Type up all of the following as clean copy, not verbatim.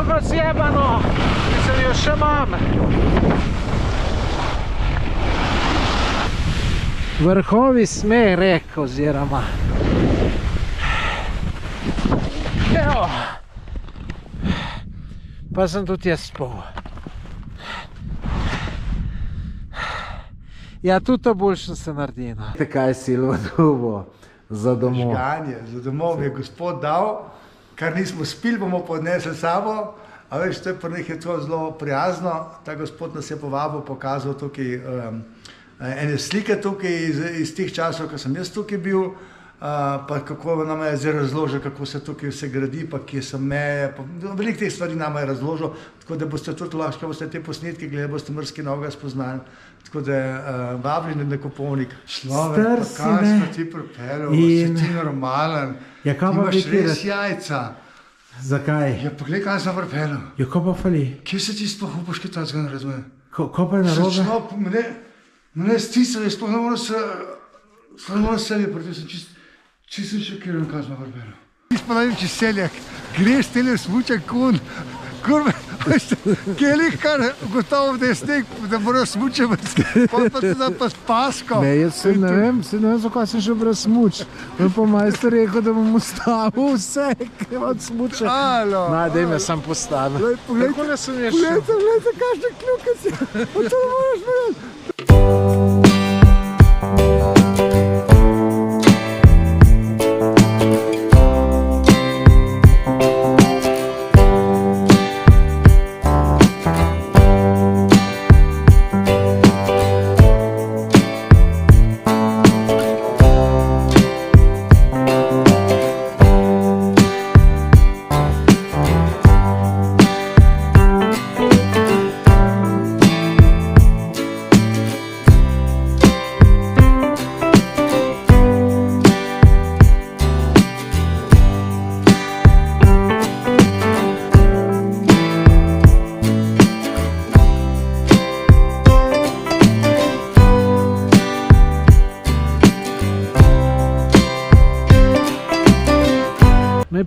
nogo zjebano, mislim, jo še imam. Vrhovi Smerek oziroma. Evo. Pa sem tudi jaz spal. Ja, tudi to boljše se naredi. Kaj si Silvo za domov? Žganje, za domov je gospod dal, kar nismo spili, bomo podnesli sabo. A veš, to je pa nekaj zelo prijazno. Ta gospod nas je povabil, pokazal tukaj ene slike tukaj iz teh časov, ko sem jaz tukaj bil. Pa kako nam je zdaj razložil, kako se tukaj vse gradi, pa kje so meje. Veliko teh stvari nam je razložil, tako da boste tudi lahko, ko boste te posnetke gledali, boste mrski noga spoznali. Tako da vabljeni na Kopovnik. Človek, pa kaj smo ti pripeljal, si ti normalen, ja, ti imaš res jajca. Zakaj? Ja, poglej, kaj sem pripeljal. Ja, ko pa fali? Kje se ti sploh upaš, kaj ta zgaj nareduje? Ko pa je narobe? Mene stisali, sploh ne moram sebi, proti sem čisto šokiran, kaj smo pripeljal. Nis pa najem, če seljak, greš tele smučak kun, kurve, kelih kar gotovo, da je sneg, da morajo smuče vrsti, pa ti da pa s pasko. Ne, jaz se ne vem, zakaj sem še brez smuč. Me pa majster rekel, da bom ustavil vse, kaj imam smuče. Na, daj me sam postavil. Poglejte, kakšne kljukec je, pa to ne moraš vedeti.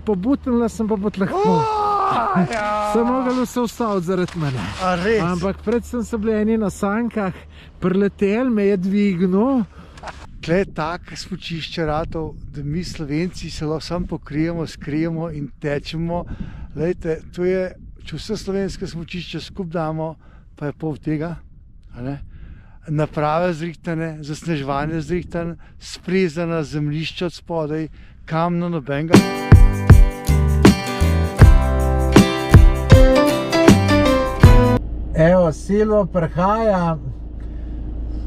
Pobutnila sem pa lahko. Sem mogel se ustaviti zaradi mene. Ampak predvsem so bili eni na sankah, priletel, me je dvignil. Tle je tako smučišče ratov, da mi Slovenci se lahko sam pokrijemo, skrijemo in tečemo. Lejte, to je, če vse slovenske smučišče skup damo, pa je pol tega. Naprave zrihtane, zasneževanje zrihtane, sprezana zemljišča od spodaj, kamno nobenega. Evo, Silvo prihaja,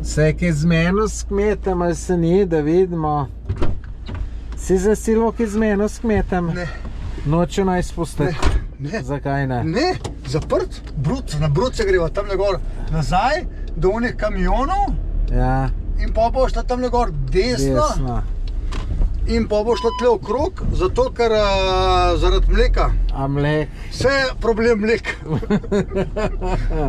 se je kaj zmenil s kmetem ali se ni, da vidimo. Si za Silvo kaj zmenil s kmetem? Ne. Noče naj spustiti? Ne. Zakaj ne? Ne, zaprt, na brud se greva tam gor nazaj, do onih kamionov. Ja. In pa bo šla tam gor desno. In pa bo šla tle okrog, zato ker zaradi mleka. A mlek? Vse je problem mlek.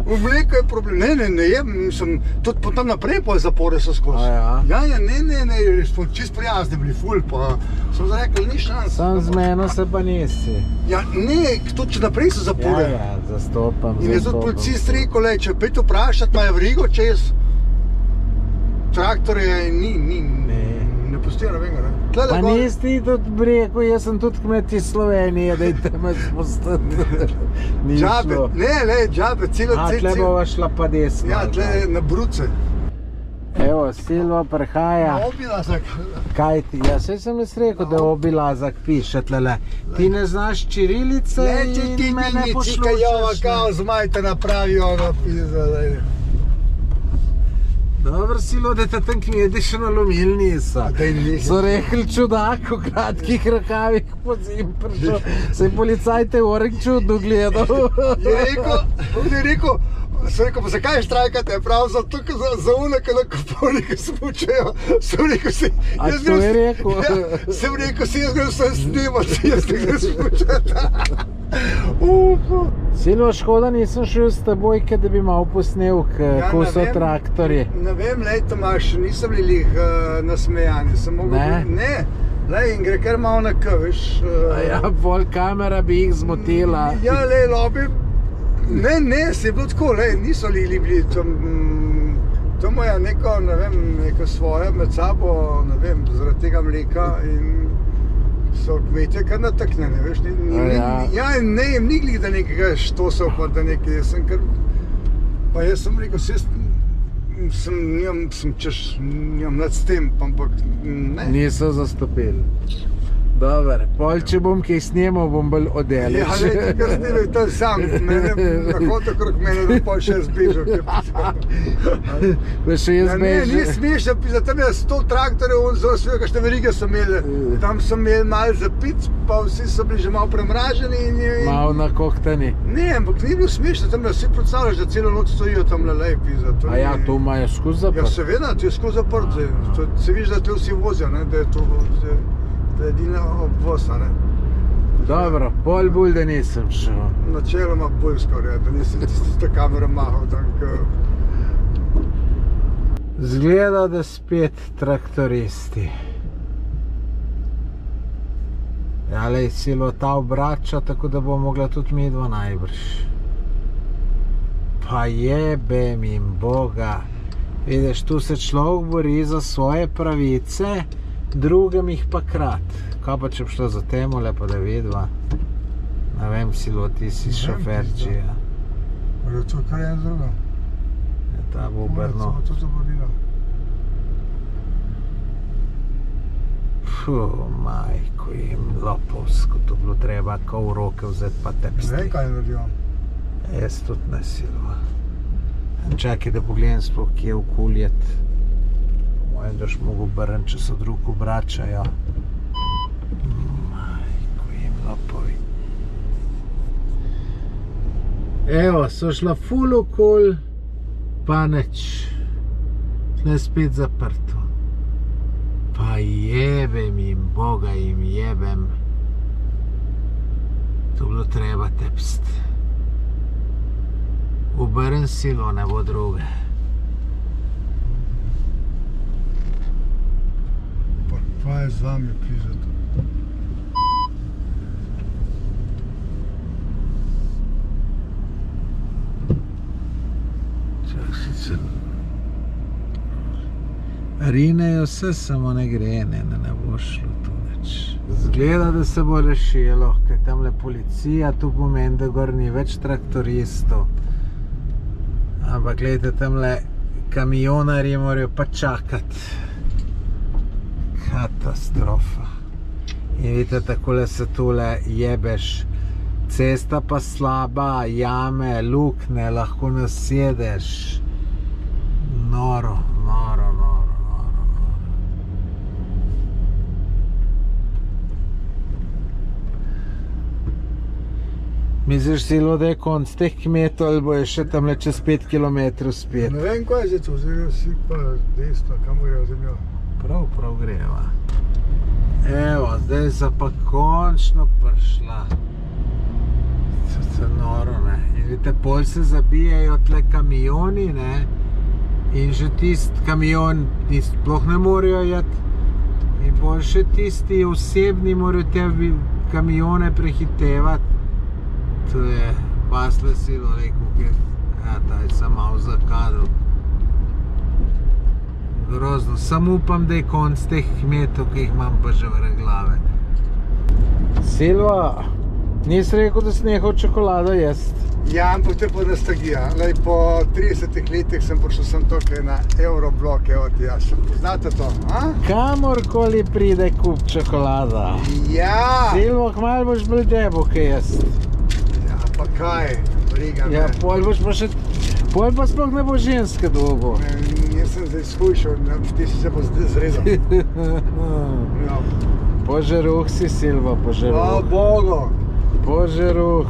V mleku je problem. Ne jem, mislim, tudi tam naprej pa zapore so skozi. Ja, ne, smo čist prijazni bili, ful, pa sem rekel, ni šans. Sam z meno se pa nisi. Ja, ne, tudi če naprej so zapore. Ja, zastopam. In je tudi policist rekel, če pet vprašati, imajo vrigo čez traktorje in ne pustijo nobenega, ne. Pa nisi ti tudi rekel, jaz sem tudi kmet iz Slovenije, da je te spustiti. Džabe, džabe, celo cel. A, tle bova šla pa desno. Ja, tle na bruce. Evo, Silvo prihaja. Na obilazak. Kaj ti? Ja, saj sem jaz rekel, da obilazak piše tlele. Ti ne znaš čirilice in me ne poslušaš. Kao zmaj te napravijo, ono pizda. Dobro, Silvo, da te tam kmeti še nalomilni so. So rekli čudak v kratkih rokavih po zim prišel. Saj policaj te orek čudno gledal. Je rekel, pa zakaj štrajkate? Prav zato, za unaka na Kopovniku smučajo. A to je rekel? Sem rekel, si jaz grem sem snimati, jaz ne grem smučati. Silvo, škoda nisem šel s teboj, da bi malo posnel, kako so traktorji. Ne vem, lej Tomaš, nisem bili nasmejani. Ne? Ne, Lej, in gre kar malo na K, veš. Ja, bolj kamera bi jih zmotila. Ja, lej, lobi. Ne, se je bilo tako, lej, niso bili tam. To moja neko, ne vem, neko svoje med sabo, ne vem, zaradi tega mleka in so kmetje kar nataknjene, veš. Ja, ne jem niglih, da nekega štosov, pa da nekaj, jaz sem kar, pa jaz sem rekel, nimam nad s tem, ampak ne. Niso zastopili. Dobar, pol če bom kaj snemal, bom bolj odeleč. Ja, ne, ti kar snimaj to sam, na hod okrog mene, da pol še zbežal. Ja, ne, ni smešno, tam je 100 traktorjev, on zelo sve, kakšne verige so imeli. Tam so imeli malo za pic, pa vsi so bili že malo premraženi. Malo nakohtani. Ne, ampak ni bilo smešno, tam vsi predstavljaš, da celo noč stojijo tam lej pizza. A ja, to imajo skozi zaprt? Ja, seveda, to je skozi zaprt. Se vidiš, da te vsi vozijo, da je to edina obvoz, ne? Dobro, pol bolj, da nisem šel. Načeloma bolj skoraj, da nisem tisto kamero mahal. Zgleda, da spet traktoristi. Ja, lej, silo ta obrača, tako da bo mogla tudi midva najbrž. Pa jebem jim Boga. Vidiš, tu se človek bori za svoje pravice, drugem jih pa krat. Kaj pa če bi šlo za temo, lepo da vidva? Ne vem, Silo, ti si šoferči. Je to kaj je drugo? Je ta bo obrno. To se borilo. Majko jim, lopovsko, to bilo treba kao v roke vzeti pa tepsti. Ne, kaj je naredil? Jaz tudi ne, Silo. Čakaj, da pogledam sploh, kje v kuljet. Mojem, daš mogo obrn, če so drug obračajo. Majko jim, lopovi. Evo, so šla ful okol, pa nič. Tle spet zaprto. Pa jebem jim, Boga jim jebem. To bilo treba tepst. Obrn, Silo, ne bo druge. Pa je z vami prizato. Čak sicer rinejo vse, samo ne gre, ne bo šlo tu več. Zgleda, da se bo rešilo, kaj tamle policija, tu pomeni, da gor ni več traktoristov. Ampak gledajte, tamle kamionarji morajo pa čakati. Katastrofa. In vidite, takole se tule jebeš. Cesta pa slaba, jame, lukne, lahko nasedeš. Noro. Misliš, Silo, da je konc teh kmetov ali bo je še tamle čez 5 km spet? Ne vem, kaj je zdaj to, zdaj si pa desno, kam gre zemljo? Prav greva. Evo, zdaj so pa končno prišla. To je noro, ne. In vidite, pol se zabijajo tle kamioni, ne. In že tisti kamion sploh ne morajo jeti. In pol še tisti osebni morajo te kamione prehitevati. To je pasle Silo, rekel, ker ta je sam malo zakadil. Grozno, samo upam, da je konc teh kmetov, ki jih imam pa že vrh glave. Silva, nisi rekel, da si nehal čokolado jest? Ja, ampak to je pa nostalgija. Po 30 letih sem prišel sem tukaj na Euroblok, evo ti jaz. Poznate to, a? Kamorkoli pride kup čokolada. Ja! Silvo, kmalu boš bil debo, kaj jest. Ja, pa kaj, briga me. Ja, pol boš pa še... Pol pa sploh ne bo ženske dolgo. Jaz sem zdaj skušal, ti si se pa zdaj zrezal. Požeruh si, Silva, požeruh. Hvala Bogu. Požeruh.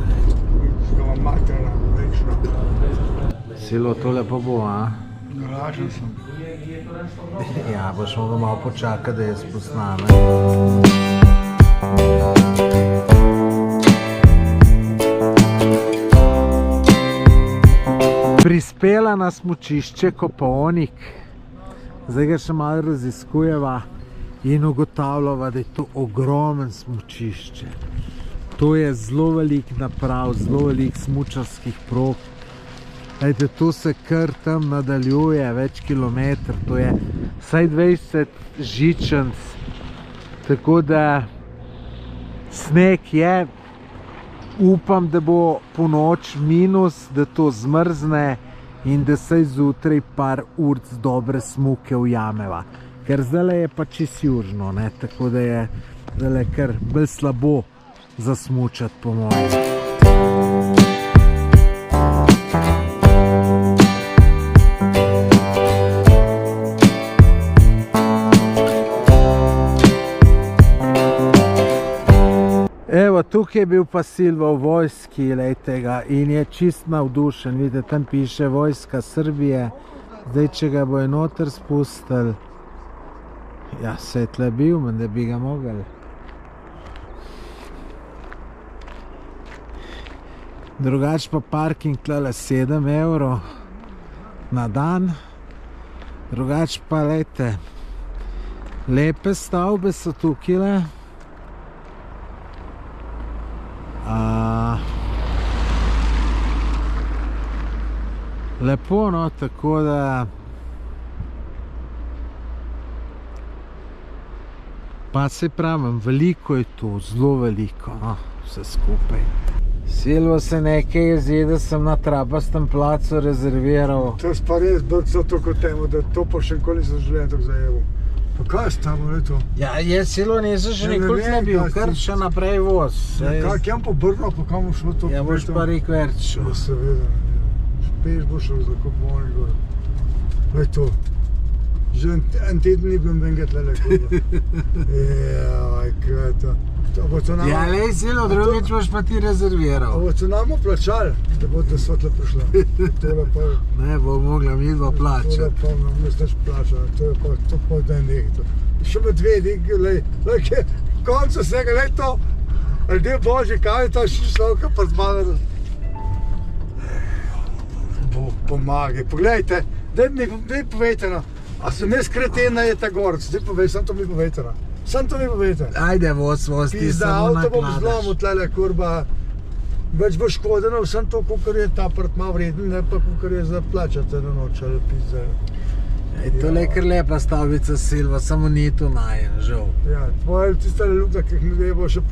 Ga vam materna, večno. Silo, tole pa bo, a? Naražen sem. Ja, boš mogel malo počakati, da jaz posname. Prispela na smučišče Kopaonik. Zdaj ga še malo raziskujeva. in ugotavljava, da je to ogromen smučišče. To je zelo velik naprav, zelo velik smučarskih prog. Ejte, to se kar tam nadaljuje, več kilometr, to je vsaj 20 žičenc, tako da sneg je, upam, da bo po noč minus, da to zmrzne in da se zjutraj par urc dobre smuke ujameva. Ker zdaj je pa čisto južno, ne? Tako da je zdaj kar bolj slabo zasmučati po mojem. Evo, tukaj je bil pa Silva v vojski, lejte ga, in je čist navdušen. Vidite, tam piše Vojska Srbije. Zdaj, če ga bojo noter spustili, ja, se je tle bil, da bi ga mogli. Drugač pa parking tle 7 € na dan. Drugač pa, lejte, lepe stavbe so tukaj. Lepo, no, tako da pa se pravim, veliko je tu, zelo veliko, no, vse skupaj. Silvo se nekaj jezi, da sem na trapastem placu rezerviral. To je pa res brco to kot temu, da to pa še nikoli nisem življenje tako zajeval. Pa kaj je tamo, ne to? Ja, jaz Silvo nisem že nikoli ne bil, kar še naprej voz. Kjem pa Brno, pa kam šlo to? Ja, boš pa rekel več šel. Ja, seveda, peš bo šel za Koponi gor. Lej to. Že en teden ni bil menge tlele kurva. Jaj, kaj je to? Ja, lej Silvo, drugič boš pa ti rezerviral. A bo to nama plačali, da bodo svetla prišla? Ne, bo mogla mi dva plačati. Tole pa nam ne znaš plačati, to pa da je nekdo. Še medvedi, lej, koncu vsega, lej to, ljudje božji, kaj je to šišlovka pa zmanjala. Bog pomagaj, poglejte, daj mi povejte, no, a sem jaz kretena je ta gorc, zdaj povej, sam to mi povejte, no. Sam to mi povejte. Ajde, voz, ti samo nakladaš. Avto bom zlomil tlele, kurba. Več bo škodeno, vsem to, kakor je ta apartma vreden, ne pa kakor je za plačati na noč ali pizza. To je kar lepa stavbica Silva, samo ni tu najen, žal. Ja, tvoje tista ljuda, ki mi je bo še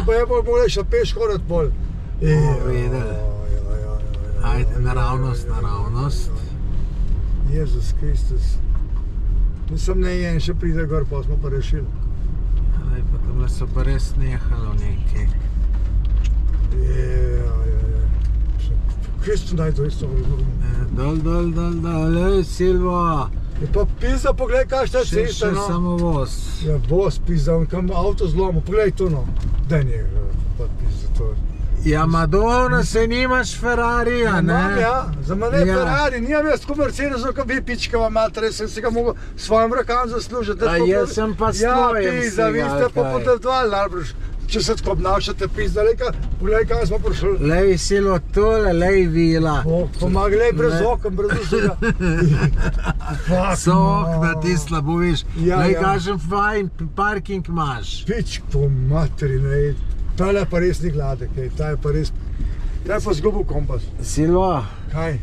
pa je bolj še peš horat bolj. Videl. Ajde, naravnost. Jezus Kristus. Nisem ne en še pride gor, pa smo pa rešili. Aj, pa tamle so pa res nehalo nekaj. Kje so naj to isto vrlo? Dol, Silvo. Je pa pizza, poglej, kaj šta je cesta, no. Še samo voz. Ja, voz pizza, on kam avto zlomo, poglej to, no. Daj njega, pa pizza, to je. Ja, Madonna, se nimaš Ferrarija, ne? Imam, ja, za mene je Ferrari, nijam jaz tako Mercedesu, ko vi pičkava mater, sem si ga mogel svojim rokan zaslužiti. A jaz sem pa s tvojim Ja, pizza, vi ste pa potrdovali, najbrž. Če se tako obnašate, pizda, poglej, kaj smo prišli. Lej, Silvo, tole, lej, vila. Pomagaj, lej, brez okon, brez vsega. So okna, ti slabo viš. Lej, kažem, fajn, parking imaš. Pičko materi, ne. Tale pa res ni gladek, ta je pa res, ta je pa zgubil kompas. Silvo, kaj?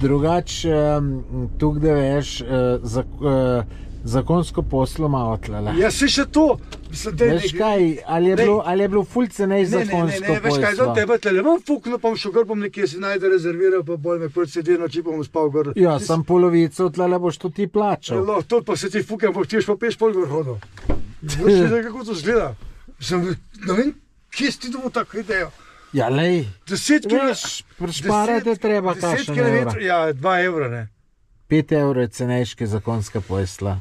Drugač, tukaj da veš, zakonsko poslo malo tlele. Ja, si še to. Veš kaj, ali je bilo ful cenej zakonsko poslo? Ne, veš kaj, zdaj tebe tlele, vam fukno, pa še gor bom nekje si najde rezerviral, pa bolj me kot se dve noči bom spal gor. Ja, sam polovico tlele boš to ti plačal. To pa se ti fukam, boš ti pa peš pol gor hodil. Veš še kako to zgleda. Ne vem, kje si ti dobil tako idejo? Ja, lej, šparati treba kakšen evra. Ja, 2 evra, ne. 5 evrov je cenejške zakonska posla.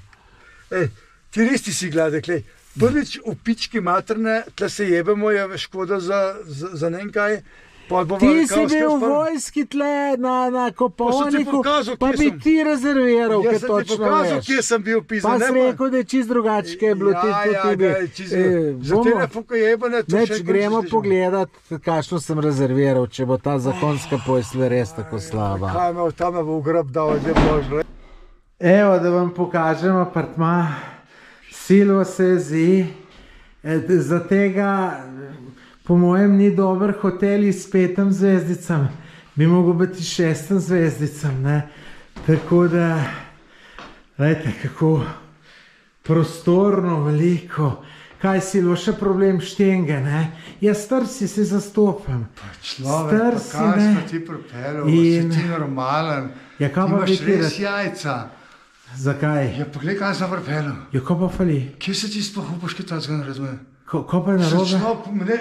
Ti res ti si gladek, lej. Prvič v pički materne, tle se jebemo, je škoda za nekaj. Ti si bil v vojski tle na Koponiku, pa bi ti rezerviral, kaj točno veš. Jaz sem ti pokazal, kje sem bil pizan. Pa si rekel, da je čist drugačke je bilo tudi. Za te ne fuko jebane, to še neč gremo pogledat, kakšno sem rezerviral, če bo ta zakonska posla res tako slaba. Kaj me tam bo v grob dal, da boš. Evo, da vam pokažem apartma Silvo se zdi, za tega, po mojem, ni dober hotel s 5 zvezdicami. Bi mogel biti 6 zvezdicam, ne. Tako da, gledajte, kako prostorno, veliko. Kaj Silvo, še problem štenge, ne? Ja, star si, se zastopam. Človek, pa kaj smo ti pripeljal, si ti normalen. Ja, kaj pa imaš res jajca. Zakaj? Ja, poglej, kaj sem pripeljal. Ja, kaj pa fali? Kje se ti sploh upaš, kaj tazga naredme? Kaj pa je narobe?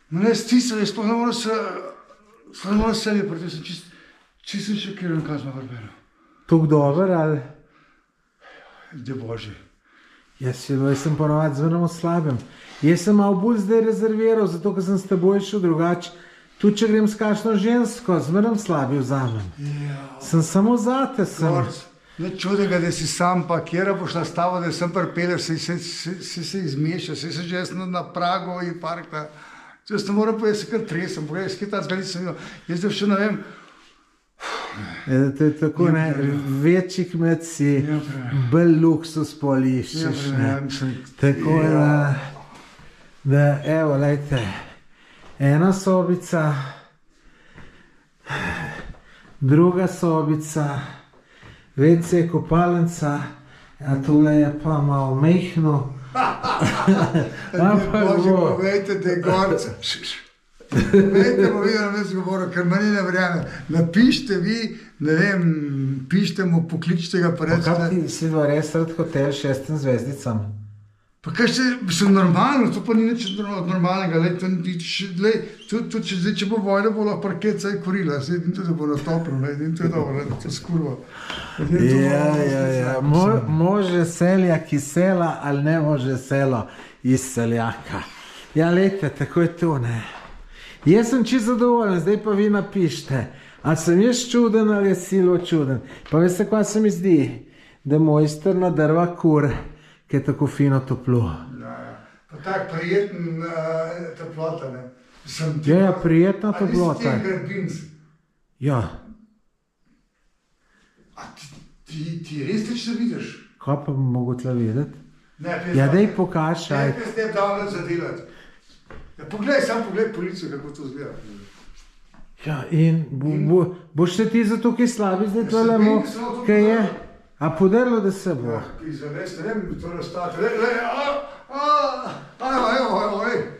Mene stisali, sploh ne moram sebi, proti sem čisto šokiran, kaj sem pripeljal. Tuk dober, ali? Ide Božji. Ja, Silvo, jaz sem ponovadi zvenom o slabem. Jaz sem malo bolj zdaj rezerviral, zato ker sem s teboj šel drugače. Tudi, če grem s kakšno žensko, zvenom slabi vzamem. Sem samo zate, sem. Ne čudega, da si sam, pa kjera boš nastavo, da sem pripeljal, si se izmešal, si se že na pragu in parka. Jaz ne moram povedati, se kar tresem, pogledaj, skaj ta zgledaj sem videl. Jaz da še ne vem. To je tako, ne, večji kmet si, bolj luksus poliščeš, ne. Tako da, evo, lejte, ena sobica, druga sobica, WC kopalnica, a tole je pa malo mehno. Bože, povejte, da je gorca. Vejte, bo videl, da sem govoril, ker meni ne verjame. Napište vi, ne vem, pište mu, pokličite ga, pa recite. Kaj ti si res rad hotel 6 zvezdicam? Pa kaj sem normalno, to pa ni nič normalnega, tudi če bo vojna, bo lahko parket saj korila, in tudi bo natopno, in to je dobro, to skurva. Ja, može selja kisela, ali ne može selo iz seljaka. Ja, lejte, tako je to, ne. Jaz sem čisto zadovoljen, zdaj pa vi napište, ali sem jaz čuden ali je Silvo čuden. Pa veste, kaj se mi zdi? Da mojster nadrva kur, ki je tako fino toplo. Pa tak prijeten toplota, ne. Ja, prijetna toplota. Ali si ti gradbinc? Ja. A ti res teč se vidiš? Kaj pa bi mogo tla videti? Ne, ja, daj pokašaj. Ne, s tem davno zadelati. Ja, poglej, sam poglej policijo, kako to zgleda. Ja, in boš se ti zato kaj slabi zdaj tolemo, kaj je? A podarilo, da se bo? Ja, izavest, ne vem, to nastati.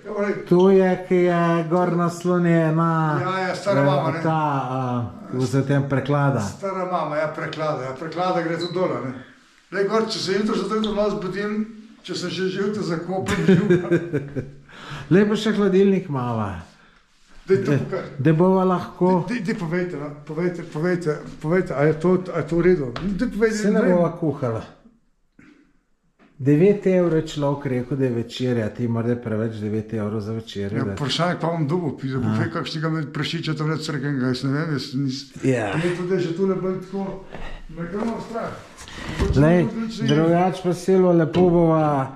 Evo, to je, ki je gor naslonjena. Ja, stara mama, ne. Ta, za tem preklada. Stara mama, ja, preklada gre tudi dole, ne. Lej, gor, če se jutro zato jutro zbudim, če sem še živ, te zakopam živ. Lepo še hladilnik mava. Da bova lahko... Dej povejte, no, povejte, a je to v redu? Se ne bova kuhala. 9 € je človek rekel, da je večerja, ti mora preveč 9 € za večerjo. Ja, vprašanje pa vam dugo pisa, bo fej kakšnega med prašiča tam ne crkenega, jaz ne vem, jaz nisem... Ja. To je že tule bolj tako, me gremo strah. Lej, drugač pa Silvo, lepo bova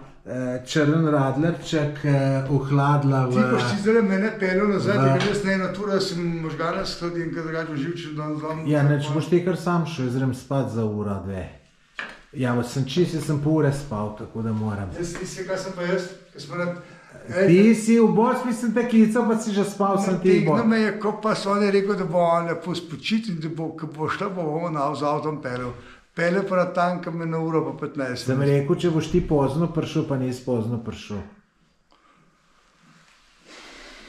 črn radlerček uhladla v... Ti boš ti zdaj mene peljal nazaj, ker jaz ne ena tura, sem možgana skladi in kad drugač živčen dan zlom. Ja, neč boš ti kar sam šel, jaz grem spat za ura, 2. Ja, sem čist, jaz sem pol ure spal, tako da moram. Jaz nisem, kaj sem pa jaz, kaj smo nad... Ti si v Bosni, sem te klical, pa si že spal, sem ti bo. Nategno me je, ko pa so oni rekel, da bo on lepo spočit in da bo, ko bo šla, bo on z avtom peljal. Peljal pa na tanka me na uro pa 15. Sem rekel, če boš ti pozno prišel, pa nisi pozno prišel.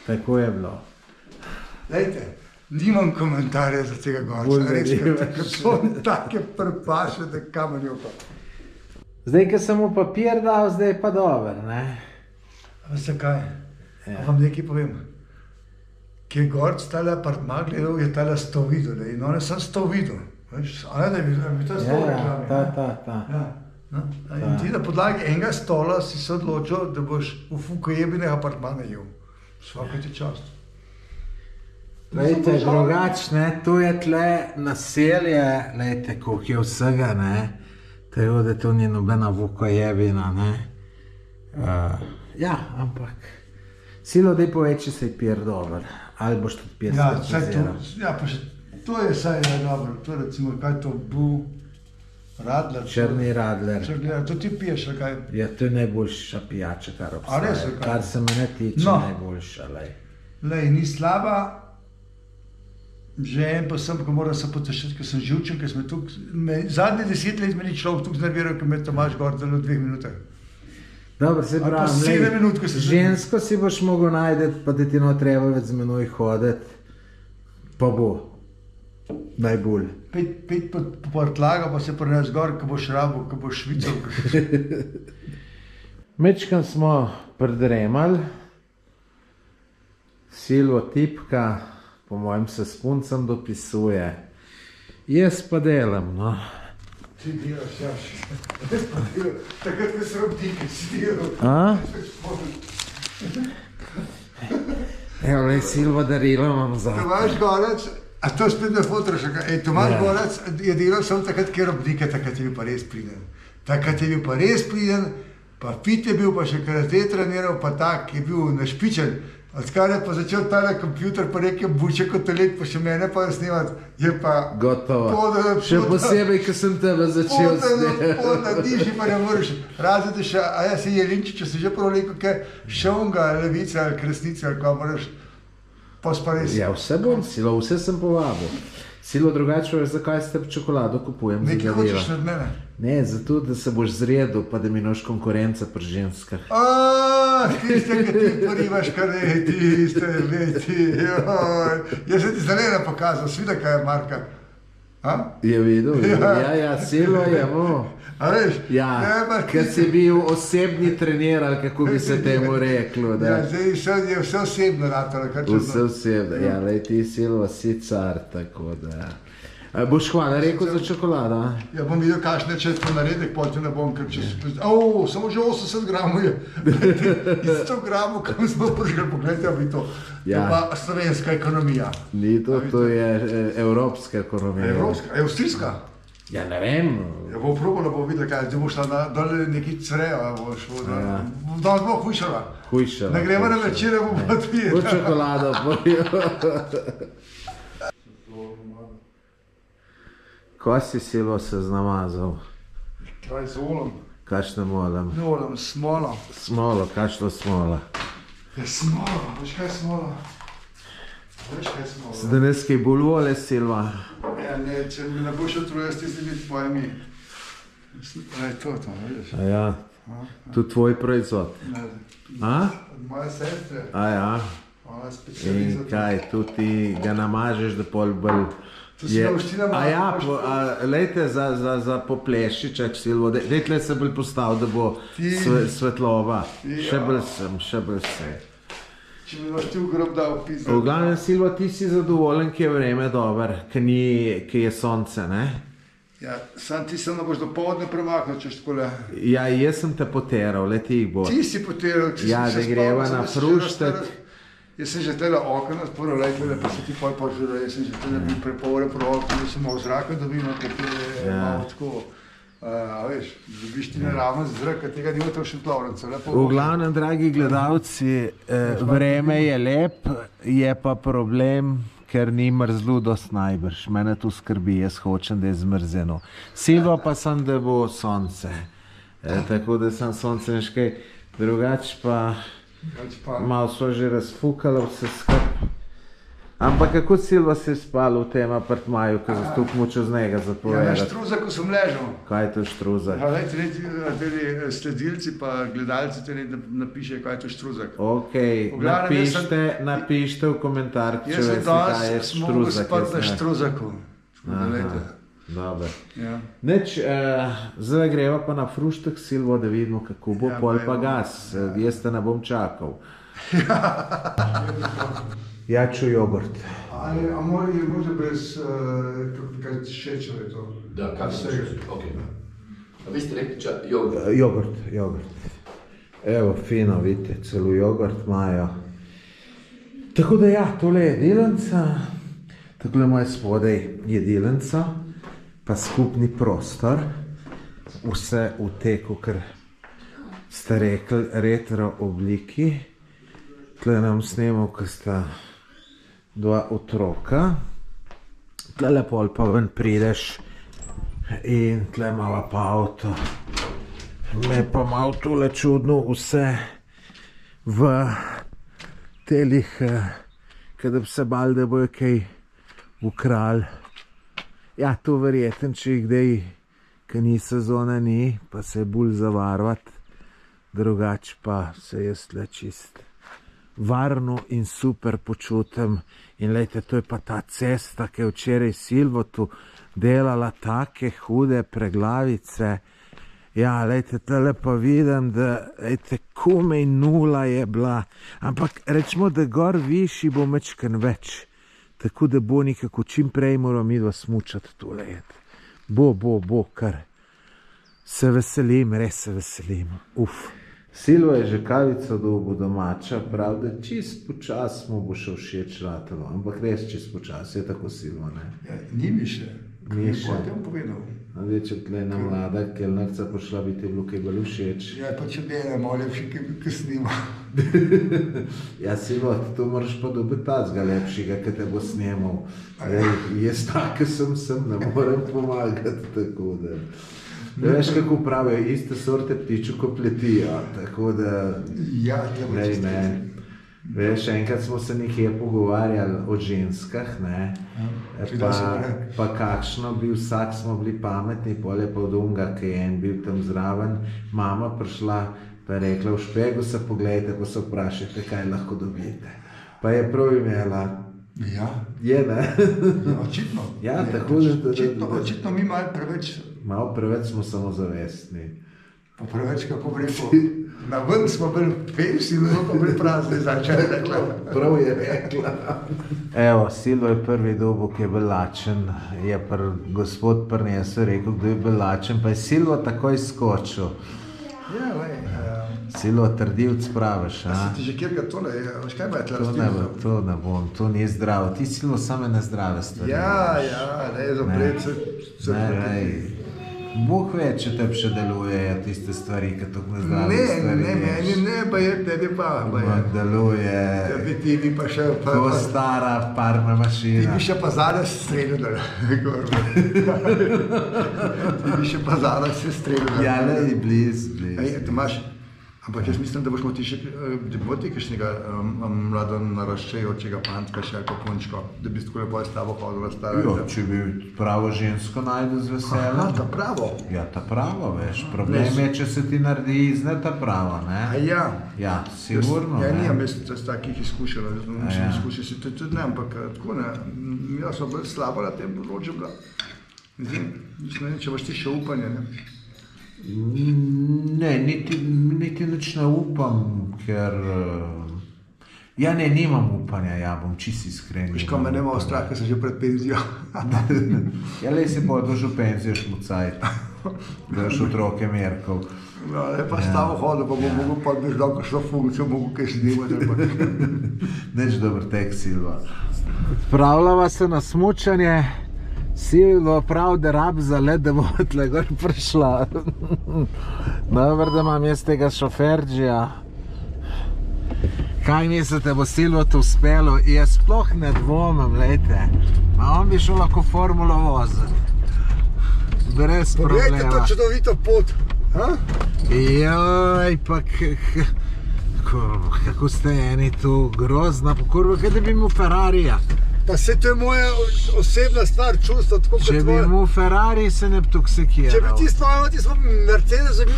Tako je bilo. Lejte, nimam komentarja za tega gorca. Ker so take prpaše, da kamen jo pa. Zdaj, ker sem mu papir dal, zdaj je pa dober, ne? Veste kaj? Vam nekaj povem. Ki je gorc tale apartma gledal, je tale 100 videl, in on je sam 100 videl. A ne, da bi to 100 reklami. Ta. In ti na podlagi enega stola si se odločil, da boš v fukojebinih apartmane jel. Svaka ti čast. Lejte, drugač, ne, to je tle naselje, lejte, koliko je vsega, ne, tako da to ni nobena vukojebina, ne. Ja, ampak, Silvo, daj povej, če se je pier dober, ali boš tudi pier speciziral. Ja, pa še, to je saj dobro, to recimo, kaj to bu, Radler. Črni radler. To ti piješ, ali kaj? Ja, to je najboljša pijača, kar A obstaja. res, ali kaj? Kar se mene tiče, No. najboljša, lej. Lej, ni slaba. Že en pa sem, ko moram se potešiti, ker sem živčen, ker smo tukaj. Zadnje 10 let me ni človek tukaj znerviral, ker me Tomaž gor delo v 2 minutah. Dobro, se Ali pa pravi, 7 minut, ko se žensko si boš mogel najdeti, pa da ti no treba več z menoj hoditi, pa bo najbolj. Pet po prtlaga, pa se prines gor, ko boš rabo, ko boš švical. Mečkam smo pridremali, Silvo tipka, po mojem se s puncem dopisuje. Jaz pa delam, no. Ti delaš, jaš. Jaz pa delam. Takrat, ko se robdike, si delal. A? Evo, lej, Silvo darilo imam za. Tomaž Gorec, a to spet ne fotraš, Tomaž Gorec je delal samo takrat, ker robdike, takrat je bil pa res priden. Takrat je bil pa res priden, pa fit je bil, pa še karate treniral, pa tak je bil našpičen. Odkar je pa začel tale kompjuter, pa rekel buče kot let, pa še mene pa snimati, je pa... Gotovo. Še posebej, ko sem tebe začel snimati. Poda, diši pa ne moreš. Razred še, a ja si Jelinčič, če si že prav rekel, kaj šovnga, levice ali kresnice, ali kaj moraš pospariti. Ja, vse bom, Silo, vse sem povabil. Silo, drugače veš, zakaj ste čokolado kupujem? Nekaj hočeš nad mene? Ne, zato, da se boš zredil, pa da mi noš konkurenca pri ženskah. Tiste, ki ti porivaš, kar ne, tiste, ti, joj. Jaz sem ti zelena pokazal, svida, kaj je Marka. Je videl? Ja, Silo je, A veš? Ja, ker si bil osebni trener, ali kako bi se temu reklo. Ja, zdaj je vse osebno ratalo, kar čudno. Vse osebno, ja, lej, ti Silvo si car, tako da... Boš hvala rekel za čokolado? Ja, bom videl, kakšne če to naredek, potem ne bom, ker čez... samo že 80 gramov je. Iz 100 gramov, kam smo prišli, pogledajte, a bi to. Ja. To pa slovenska ekonomija. Ni to, to je evropska ekonomija. Evropska, avstrijska? Ja, ne vem. Ja, bo probala, bo videla, kaj, zdaj bo šla dole neki crejo, bo šlo, danes bo hujšala. Hujšala. Ne gremo na večere, bo pa tvije. Po čokolado pojo. Ko si Silvo se znamazal? Kaj z olom? Kakšnem olem? Ne olem, smolo. Smolo, kakšno smola? Ja, smolo, veš kaj je smola? Veš kaj je smola? Se danes kaj bolj vole, Silva? Ja, ne, če mi ne boš otrujal, ti si biti tvojimi. Je to, vidiš? A ja, to tvoj proizvod. A? Od moje sestre. A ja. Ona je In specializacija. kaj, tu ti ga namažeš, da pol bolj... To si navština malo. A ja, lejte za poplešiček, Silvo, dejte se bolj postav, da bo svetlova. Še bolj sem. Če mi boš ti v grob dal pisati. V glavnem, Silvo, ti si zadovoljen, ki je vreme dober, ki je sonce, ne? Ja, sam ti se ne boš do povodne premaknil, češ takole. Ja, jaz sem te poteral, leti jih bo. Ti si poteral, če Ja, si da greva na fruštek. Jaz sem že tele okna sporo rekli, pa se ti pol požil, jaz sem že tele bil prepore pro okna, da sem malo zraka dobil, ker ti je malo tako, veš, dobiš ti naravno zrak, tega ni v Šentlovnicu. V glavnem, dragi gledalci, vreme je lep, je pa problem, ker ni mrzlo dost najbrž. Mene tu skrbi, jaz hočem, da je zmrzeno. Silvo pa sem, da bo sonce. Tako da sem sonce neškaj. Drugač pa malo so že razfukali vse skup. Ampak kako Silvo si spal v tem apartmaju, ko se stupimo čez njega Ja, na zapovedati? Štruzaku sem ležal. Kaj je to Štruzak? Teli sledilci pa gledalci te napiše, kaj je to Štruzak. Ok, V glavnem, napište v komentar, če Jaz sem veste, kaj je danes mogel Štruzak. spati na Štruzaku. Dobar. Ja. Neč, zdaj greva pa na fruštek, Silvo, da vidimo, kako bo, Ja, pol gremo. pa gas. Jaz te ne bom čakal. Jaču jogurt. Ali, a je možda brez kaj šećera to? Da, kako se reći? Ok. A vi ste rekli jogurt? Jogurt. Evo, fino, vidite, celo jogurt imajo. Tako da ja, tole je jedilnica, takole moje spodaj jedilnica, pa skupni prostor, vse v teku, ker ste rekli, retro obliki. Tle nam snemal, ko sta dva otroka. Tle pol pa ven prideš In tle imava pa avto. Me pa malo tole čudno vse v telih, kada bi se bal, da bojo kaj ukrali. Ja, to verjeten, če jih kdaj, ki ni sezona ni, pa se je bolj zavarvat, drugače pa se jaz tle čist varno in super počutim. In lejte, to je pa ta cesta, ki je včeraj Silvotu delala take hude preglavice. Ja, lejte, tale pa vidim, da lejte, komaj 0 je bila, ampak rečemo, da gor višji bo mečken več, tako da bo nekako čim prej moramo midva smučati tole jeti. Bo, kar se veselim, res se veselim. Silva je že kavico dobo domača, prav, da čist počas mu bo še všeč ratalo, ampak res čist počas, je tako Silva, ne? Ja, ni mi še. Ni še. Kaj vam povedal? Če tle ena mlada kelnerca pošla, bi te bilo kaj bolj všeč. Ja, pa če bi ena malo lepši, ki snima. Ja, Silva, to moraš pa dobiti tazga lepšega, ki te bo snemal. Jaz tako sem, ne morem pomagati, tako da... Veš, kako pravijo, iste sorte ptiču, ko pletijo, tako da... Ja, ne. Veš, enkrat smo se nekje pogovarjali o ženskah, ne, pa kakšno bi vsak smo bili pametni, pol je pa od onga, ki je en bil tam zraven, mama prišla, pa je rekla, v špegu se pogledajte, pa se vprašajte, kaj lahko dobite. Pa je prav imela. Ja. Je, ne? Ja, očitno. Ja, tako da... Očitno mi malo preveč... Malo preveč smo samozavestni. Pa preveč, kako bi rekel, na ven smo bili pevsi, no pa bili prazni, če je rekla. Prav je rekla. Evo, Silvo je prvi dobu, ki je bil lačen, je gospod prinesel, rekel, kdo je bil lačen, pa je Silvo takoj skočil. Ja, lej. Silvo, trdivc praviš, a? A si ti že kjerga tole, veš kaj pa je tle raztivno? To ne bom, to ni zdravo. Ti, Silvo, same nezdrave stvari. Ja, ne, zapred se... Bog ve, če tebi še delujejo tiste stvari, ki tako nezdrave stvari. Ne, meni ne, pa je tebi pa. Deluje. Ti bi pa še... Ko stara parna mašina. Ti bi še pa zadaj streljala. Ti bi še pa zadaj se streljala. Ja, le, bliz. Ej, Tomaš, ampak jaz mislim, da boš ti še, da bo ti kakšnega mlado naraščajočega pantka še ako punčko, da bi tako lepo s tabo hodila stara. Jo, če bi pravo žensko najdu z veseljem. Aha, ta pravo? Ja, ta pravo, veš. Problem je, če se ti naredi izne ta pravo, ne? A ja? Ja, sigurno, ne? Ja, nijam jaz s takih izkušala, nisem izkušala si tudi ne, ampak tako ne, jaz sem bolj slaba na tem področju bila. Mislim, če boš ti še upanje, ne? Ne, niti nič ne upam, ker... Ja, ne, nimam upanja, ja, bom čist iskren. Viš, ko me ne malo strah, ker sem že pred penzijo. Ja, le si podožil penzijo šmucajt, da još otroke merkov. Ja, le pa s tabo hodil, pa bom mogel pa bi ždal kakšno funkcijo, mogel kaj snimati. Neč dober tek, Silva. Odpravljava se na smučanje. Silvo prav, da rab za led, da bo tle gor prišla. Dobar, da imam jaz tega šoferđija. Kaj mislite, bo Silvo to uspelo? Jaz sploh ne dvomim, lejte. A on bi šel lahko formulo voziti. Brez problema. Poglejte to čudovito pot. Joj, pa kako ste eni tu grozna, kurva, kaj da bi mu Ferrarija. Pa se to je moja osebna stvar, čustvo, tako kot tvoje. Če bi mu Ferrari se ne bi toksikiral. Če bi ti smo Mercedes bil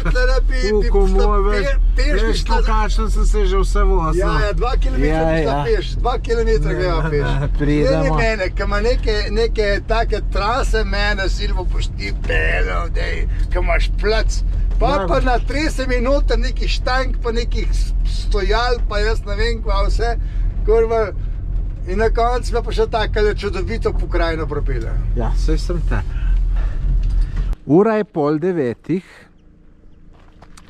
bi šla peš. Veš, pokačen sem se že vse vozil. Ja, 2 kilometra bi šla peš, 2 kilometra greva peš. Pridemo. Ne mene, ki ima neke take trase, mene Silvo pošti pelov, ki imaš plac. Pa na 30 minut nekih štank, pa nekih stojal, pa jaz ne vem kva vse, kurva. In na koncu me pa še takale čudovito pokrajino propele. Ja, saj sem te. Ura je 8:30,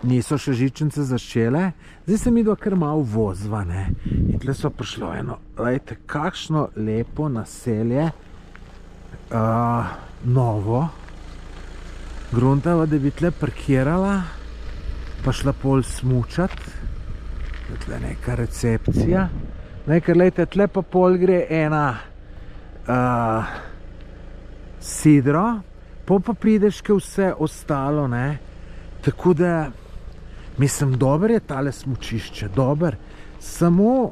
niso še žičnice začele, zdaj se mi do kar malo vozva, ne. In tle so prišlo eno, lejte, kakšno lepo naselje, novo, gruntava, da bi tle parkirala, pa šla pol smučat, tle neka recepcija. Ker lejte, tle pa pol gre ena sidro, pa prideš ke vse ostalo, ne. Tako da, mislim, dober je tale smučišče, dober. Samo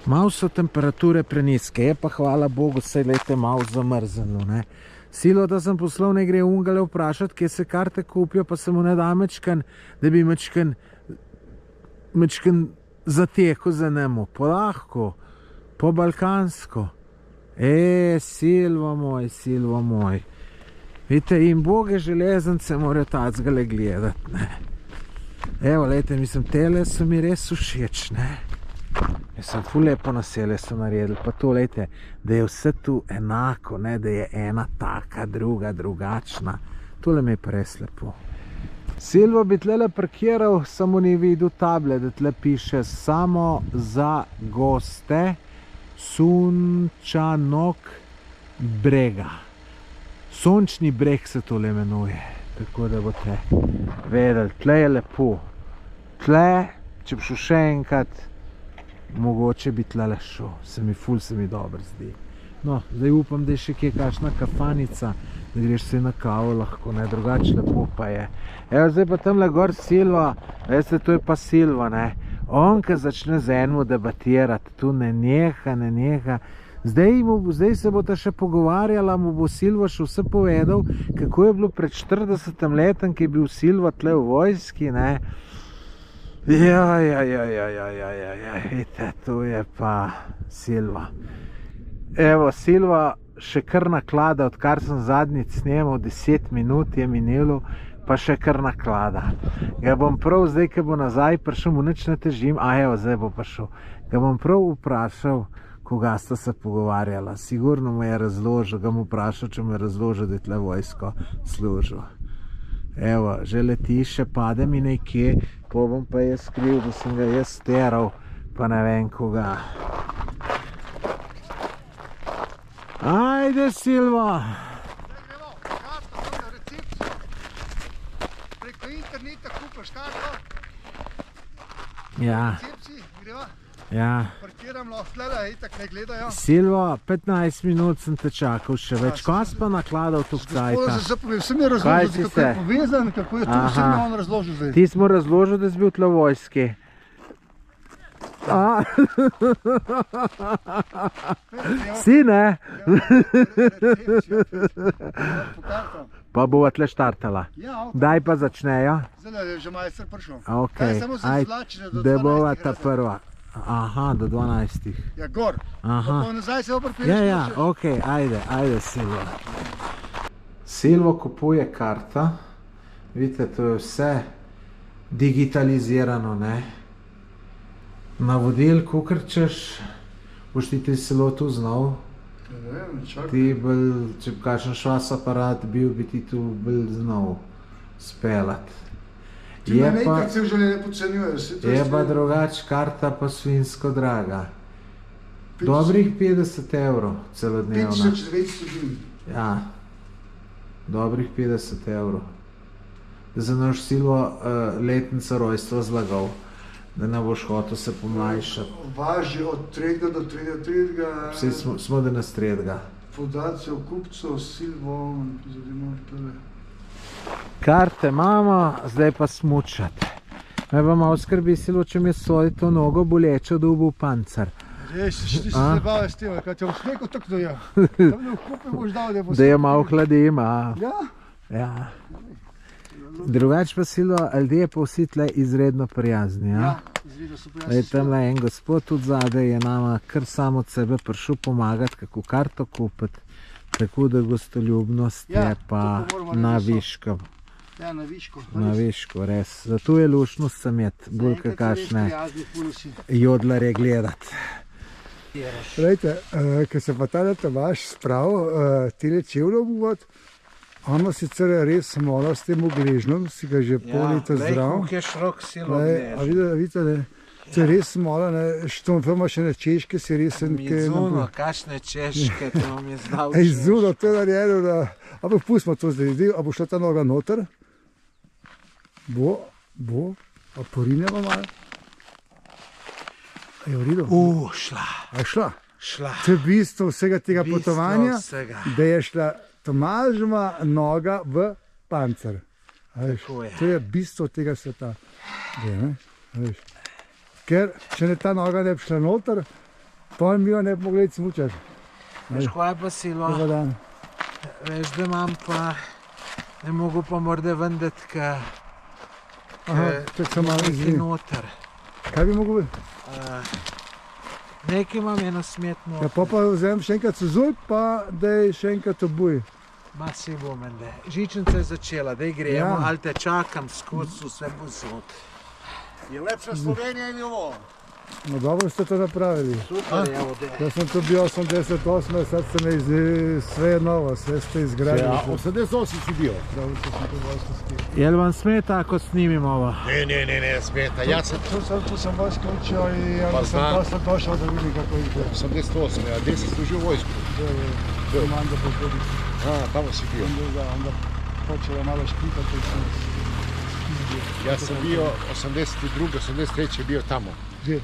malo so temperature prenizke, je pa hvala Bogu, saj lejte malo zamrznilo, ne. Silo, da sem poslal, ne gre ungale vprašati, kje se karte kupijo, pa se mu ne da mečken, da bi mečken zateko za njemu. Polahko, po balkansko. Silvo moj. Vidite, in boge železnice morajo tacgale gledati, ne. Evo, lejte, mislim, tele so mi res všeč, ne. Mislim, ful lepo naselje so naredili, pa to, lejte, da je vse tu enako, ne, da je ena taka, druga, drugačna. Tole mi je pa res lepo. Silvo bi tlele parkiral, samo ni videl table, da tle piše samo za goste Sunčanok brega. Sončni breg se tole imenuje, tako da boste vedeli, tle je lepo. Tle, če bi šel še enkrat, mogoče bi tlele šel, se mi dobro zdi. No, zdaj upam, da je še kje kakšna kafanica, da greš se na kavo lahko, ne, drugače lepo pa je. Evo, zdaj pa tamle gor Silva, veste, to je pa Silva, ne. On, ki začne z enim debatirati, tu ne neha. Zdaj se bo ta še pogovarjala, mu bo Silva še vse povedal, kako je bilo pred 40 letem, ki je bil Silva tle v vojski, ne. Vidite, tu je pa Silva. Evo, Silva še kar naklada, odkar sem zadnjič snemal, 10 minut je minilo, pa še kar naklada. Ga bom prav zdaj, ko bo nazaj prišel, mu nič ne težim, evo, zdaj bo prišel. Ga bom prav vprašal, koga sta se pogovarjala. Sigurno mu je razložil, ga mu vprašal, če mu je razložil, da je tle vojsko služil. Evo, že leti, še pade mi nekje, po bom pa jaz kriv, da sem ga jaz steral, pa ne vem koga. Ajde, Silva! Zdaj gremo, karto, na recepcijo. Preko interneta kupaš karto. Ja. Recepciji, greva. Ja. Parkiram lahko tlele, itak ne gledajo. Silva, 15 minut sem te čakal še več. Kaj si pa nakladal tu cajta? Sem je razložil, kako je povezan, kako je to, vse mi on razložil zdaj. Ti smo razložil, da si bil tle v vojski. Si, ne? Pa bova tle štartala. Daj pa začnejo. Zdaj je že majster prišel. Ok, da bova ta prva. Aha, do 12. Ja, gor. Aha. Pa nazaj se oprpiliš. Ja, ok, ajde Silvo. Silvo kupuje karta. Vidite, to je vse digitalizirano, ne? Navodil, kakor češ, boš ti selo tu znal. Ne vem, čakaj. Ti bolj, če bi kakšen švas aparat bil, bi ti tu bolj znal spelat. Ti me nekaj se v življenju podcenjuješ. Je pa drugač, karta pa svinsko draga. Dobrih 50 evrov celodnevna. 5900 dni. Ja, dobrih 50 evrov. Za naš Silvo letnica rojstva zlagal, da ne boš hotel se pomlajšati. Važi od 3. do 3. Vsi smo da na sredga. Podaci o kupcu, Silvo, zadimo tole. Karte imamo, zdaj pa smučati. Me pa malo skrbi, Silvo, če mi je sodi to nogo bolečo, da bo pancer. Res, ti si se bave s tem, kaj te v snegu tako da je. Tam ne v kupi boš dal, da bo da je malo hladim, Ja? Drugač pa Silvo, ljudje pa vsi tle izredno prijazni, Ja, izredno so prijazni. Tamle en gospod tudi zadaj je nama kar sam od sebe prišel pomagati, kako karto kupiti. Tako da gostoljubnost je pa na viško. Ja, na viško. Na viško, res. Zato je luštnost samet, bolj kakšne jodlare gledati. Glejte, ko se pa tale Tomaž spravil tile čevlje obuvati, ono sicer res malo s tem ogležnom, si ga že pol leta zdrav. Glej, je širok Silvo glež. Vidite, ne? To je res malo, ne, štomfama še na češke, si res... Zuno, kakšne češke, to vam je zdal češ. Zuno, to je narejeno, ampak pustimo to zdaj, a bo šla ta noga noter? Bo, a porinjamo malo? A je v redu? Šla. A je šla? Šla. To je bistvo vsega tega potovanja, da je šla Tomaž ima noga v pancer. To je bistvo tega sveta. Ker če ne ta noga ne bi šla noter, pa mi jo ne bi mogli smučati. Veš, kaj je pa silo? Veš, da imam pa, ne mogu pa morda vendeti, ker nekaj noter. Kaj bi mogo biti? Nekaj imam eno smet noter. Ja, pa vzem še enkrat suzuj, pa daj še enkrat obuj. Ma si bo mende. Žičnica je začela, daj gremo, ali te čakam skozi vse posod. Je lepša Slovenija in ovo. No dobro ste to napravili. Super je ovdje. Jaz sem tu bil 88, sad se mi zdi sve je novo, sve ste izgradili. Ja, 88 si bil. Jel vam smeta, ako snimim ovo? Ne, smeta. Ja sam Tu sam vojsko učio i onda sam došao da vidim kako izgleda. 88, a gdje si služio vojsku? Komanda podvoditi. Tamo si bio. Onda počela malo špitati i sam Ja sam bio 82. 83. bio tamo. Gdje?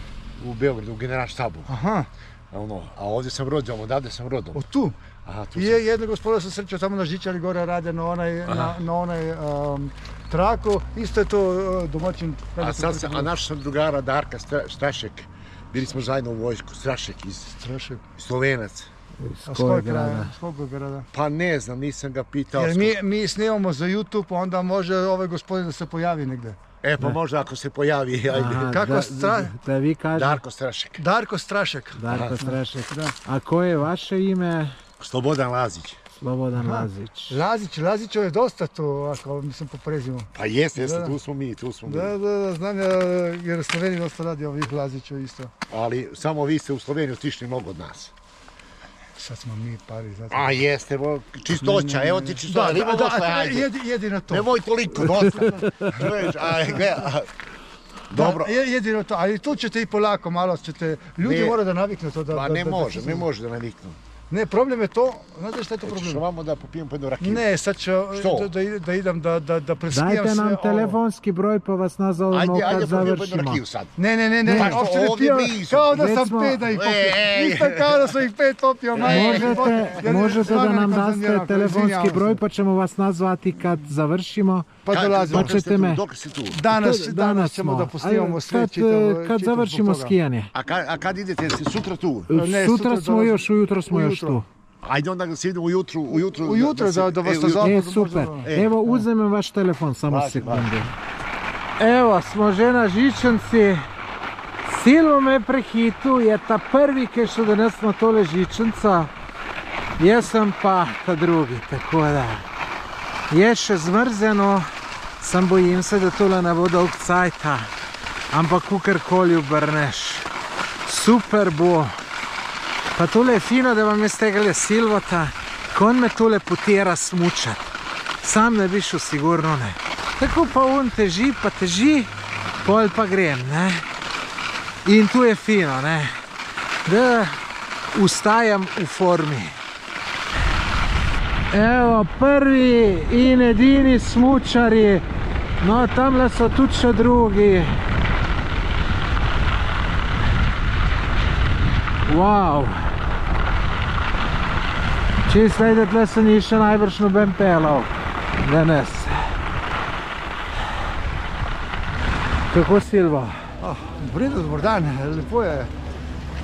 U Beogradu, u Generalštabu. Aha. A ovdje sam rođen, odavde sam rodom. O tu? Aha, tu I sam. jedno gospoda sam srećao tamo na Žičari gore rade na onaj traku. Isto je to domaćin. A naš sam drugara Darka Strašek. Bili smo zajedno u vojsku. Strašek iz Slovenac. A s kojeg kraja? S kojeg grada? Pa ne znam, nisam ga pitao. Jer mi snimamo za YouTube, onda može ovaj gospodin da se pojavi negde. E pa možda ako se pojavi, ajde. Kako da vi kažete? Darko Strašek. Darko Strašek. Darko Strašek. A koje je vaše ime? Slobodan Lazić. Slobodan Lazić. Lazićov je dosta tu, ako mislim po prezimu. Pa jeste, tu smo mi. Da, znam jer Sloveniji dosta radi ovih Lazićov isto. Ali samo vi ste u Sloveniju otišli mnogo od nas. Sad smo mi pari, zato. A jeste, čistoća, evo ti čistoća. Jedino to. Nemoj toliko, dosta. Dobro. Jedino to, ali tu ćete i polako, malo ćete, ljudi moraju da naviknu to. Pa ne može da naviknu. Ne, problem je to, znate šta je to problem? Hoćeš ovamo da popijem po jednu rakiju? Ne, sad ću da idem da preskijam sve ovo. Dajte nam telefonski broj pa vas nazovemo kad završimo. Ne, uopšte ne pijem, kao da sam 5 da ih popio. Isto kao da sam ih 5 popio. Možete da nam daste telefonski broj pa ćemo vas nazvati kad završimo. Pa dolazimo. Dok si tu? Danas ćemo da posnimamo sve. Kad završimo skijanje. A kad idete, jeste sutra tu? Sutra smo još, ujutro smo još tu. Ajde onda da se idemo ujutru. Ujutro da vas nazovemo. Super. Evo uzmem vaš telefon, samo sekundu. Evo smo že na Žičanci. Silvo me prehitu, je ta prvi, ki je šel danes na tole Žičanca. Jaz sem pa ta drugi, tako da. Je še zmrzeno, sam bojim se, da tole ne bo dolg cajta. Ampak kakorkoli obrneš. Super bo. Pa tole je fino, da vam je stegale Silvota, ko on me tole potira smučat. Sam ne bi šel, sigurno ne. Tako pa on teži, pol pa grem, ne. In tu je fino, ne. Da ustajam v formi. Evo, prvi in edini smučari. No, tamle so tudi še drugi. Wow. Čisto ajde, tle se ni še najbrž noben pelal danes. Kako Silvo? V redu, dober dan, lepo je.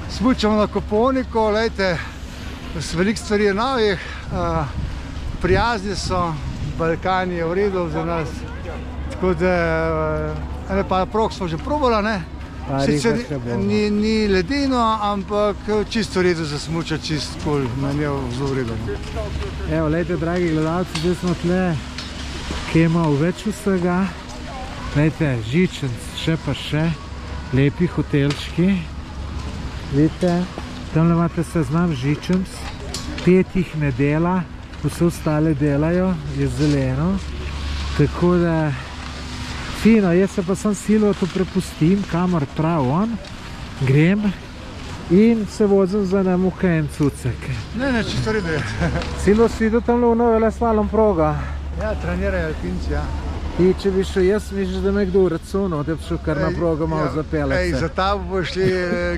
Smučamo na Kopovniku, lejte, veliko stvari je novih, prijazni so, Balkan je v redu za nas. Tako da, ene pa prog smo že probala, ne? Sicer ni ledeno, ampak čisto v redu za smučati, čisto cool, meni je zelo v redu. Evo, lejte, dragi gledalci, zdaj smo tle, ki ima več vsega. Lejte, Žičanc, še pa še, lepi hotelčki. Vidite, tamle imate seznam Žičanc, 5 jih ne dela, vse ostale delajo, je zeleno. Tako da, fino, jaz se pa sam Silvo tu prepustim, kamor prav on, grem in se vozim za nam v KM Cucek. Ne, čisto redo je. Silvo si videl tamle v nove slalom proga? Ja, trenirajo alpinci, ja. In če bi šel jaz, misliš, da me kdo računal, da bi šel kar na progo malo zapeljati se. Za ta boš šli,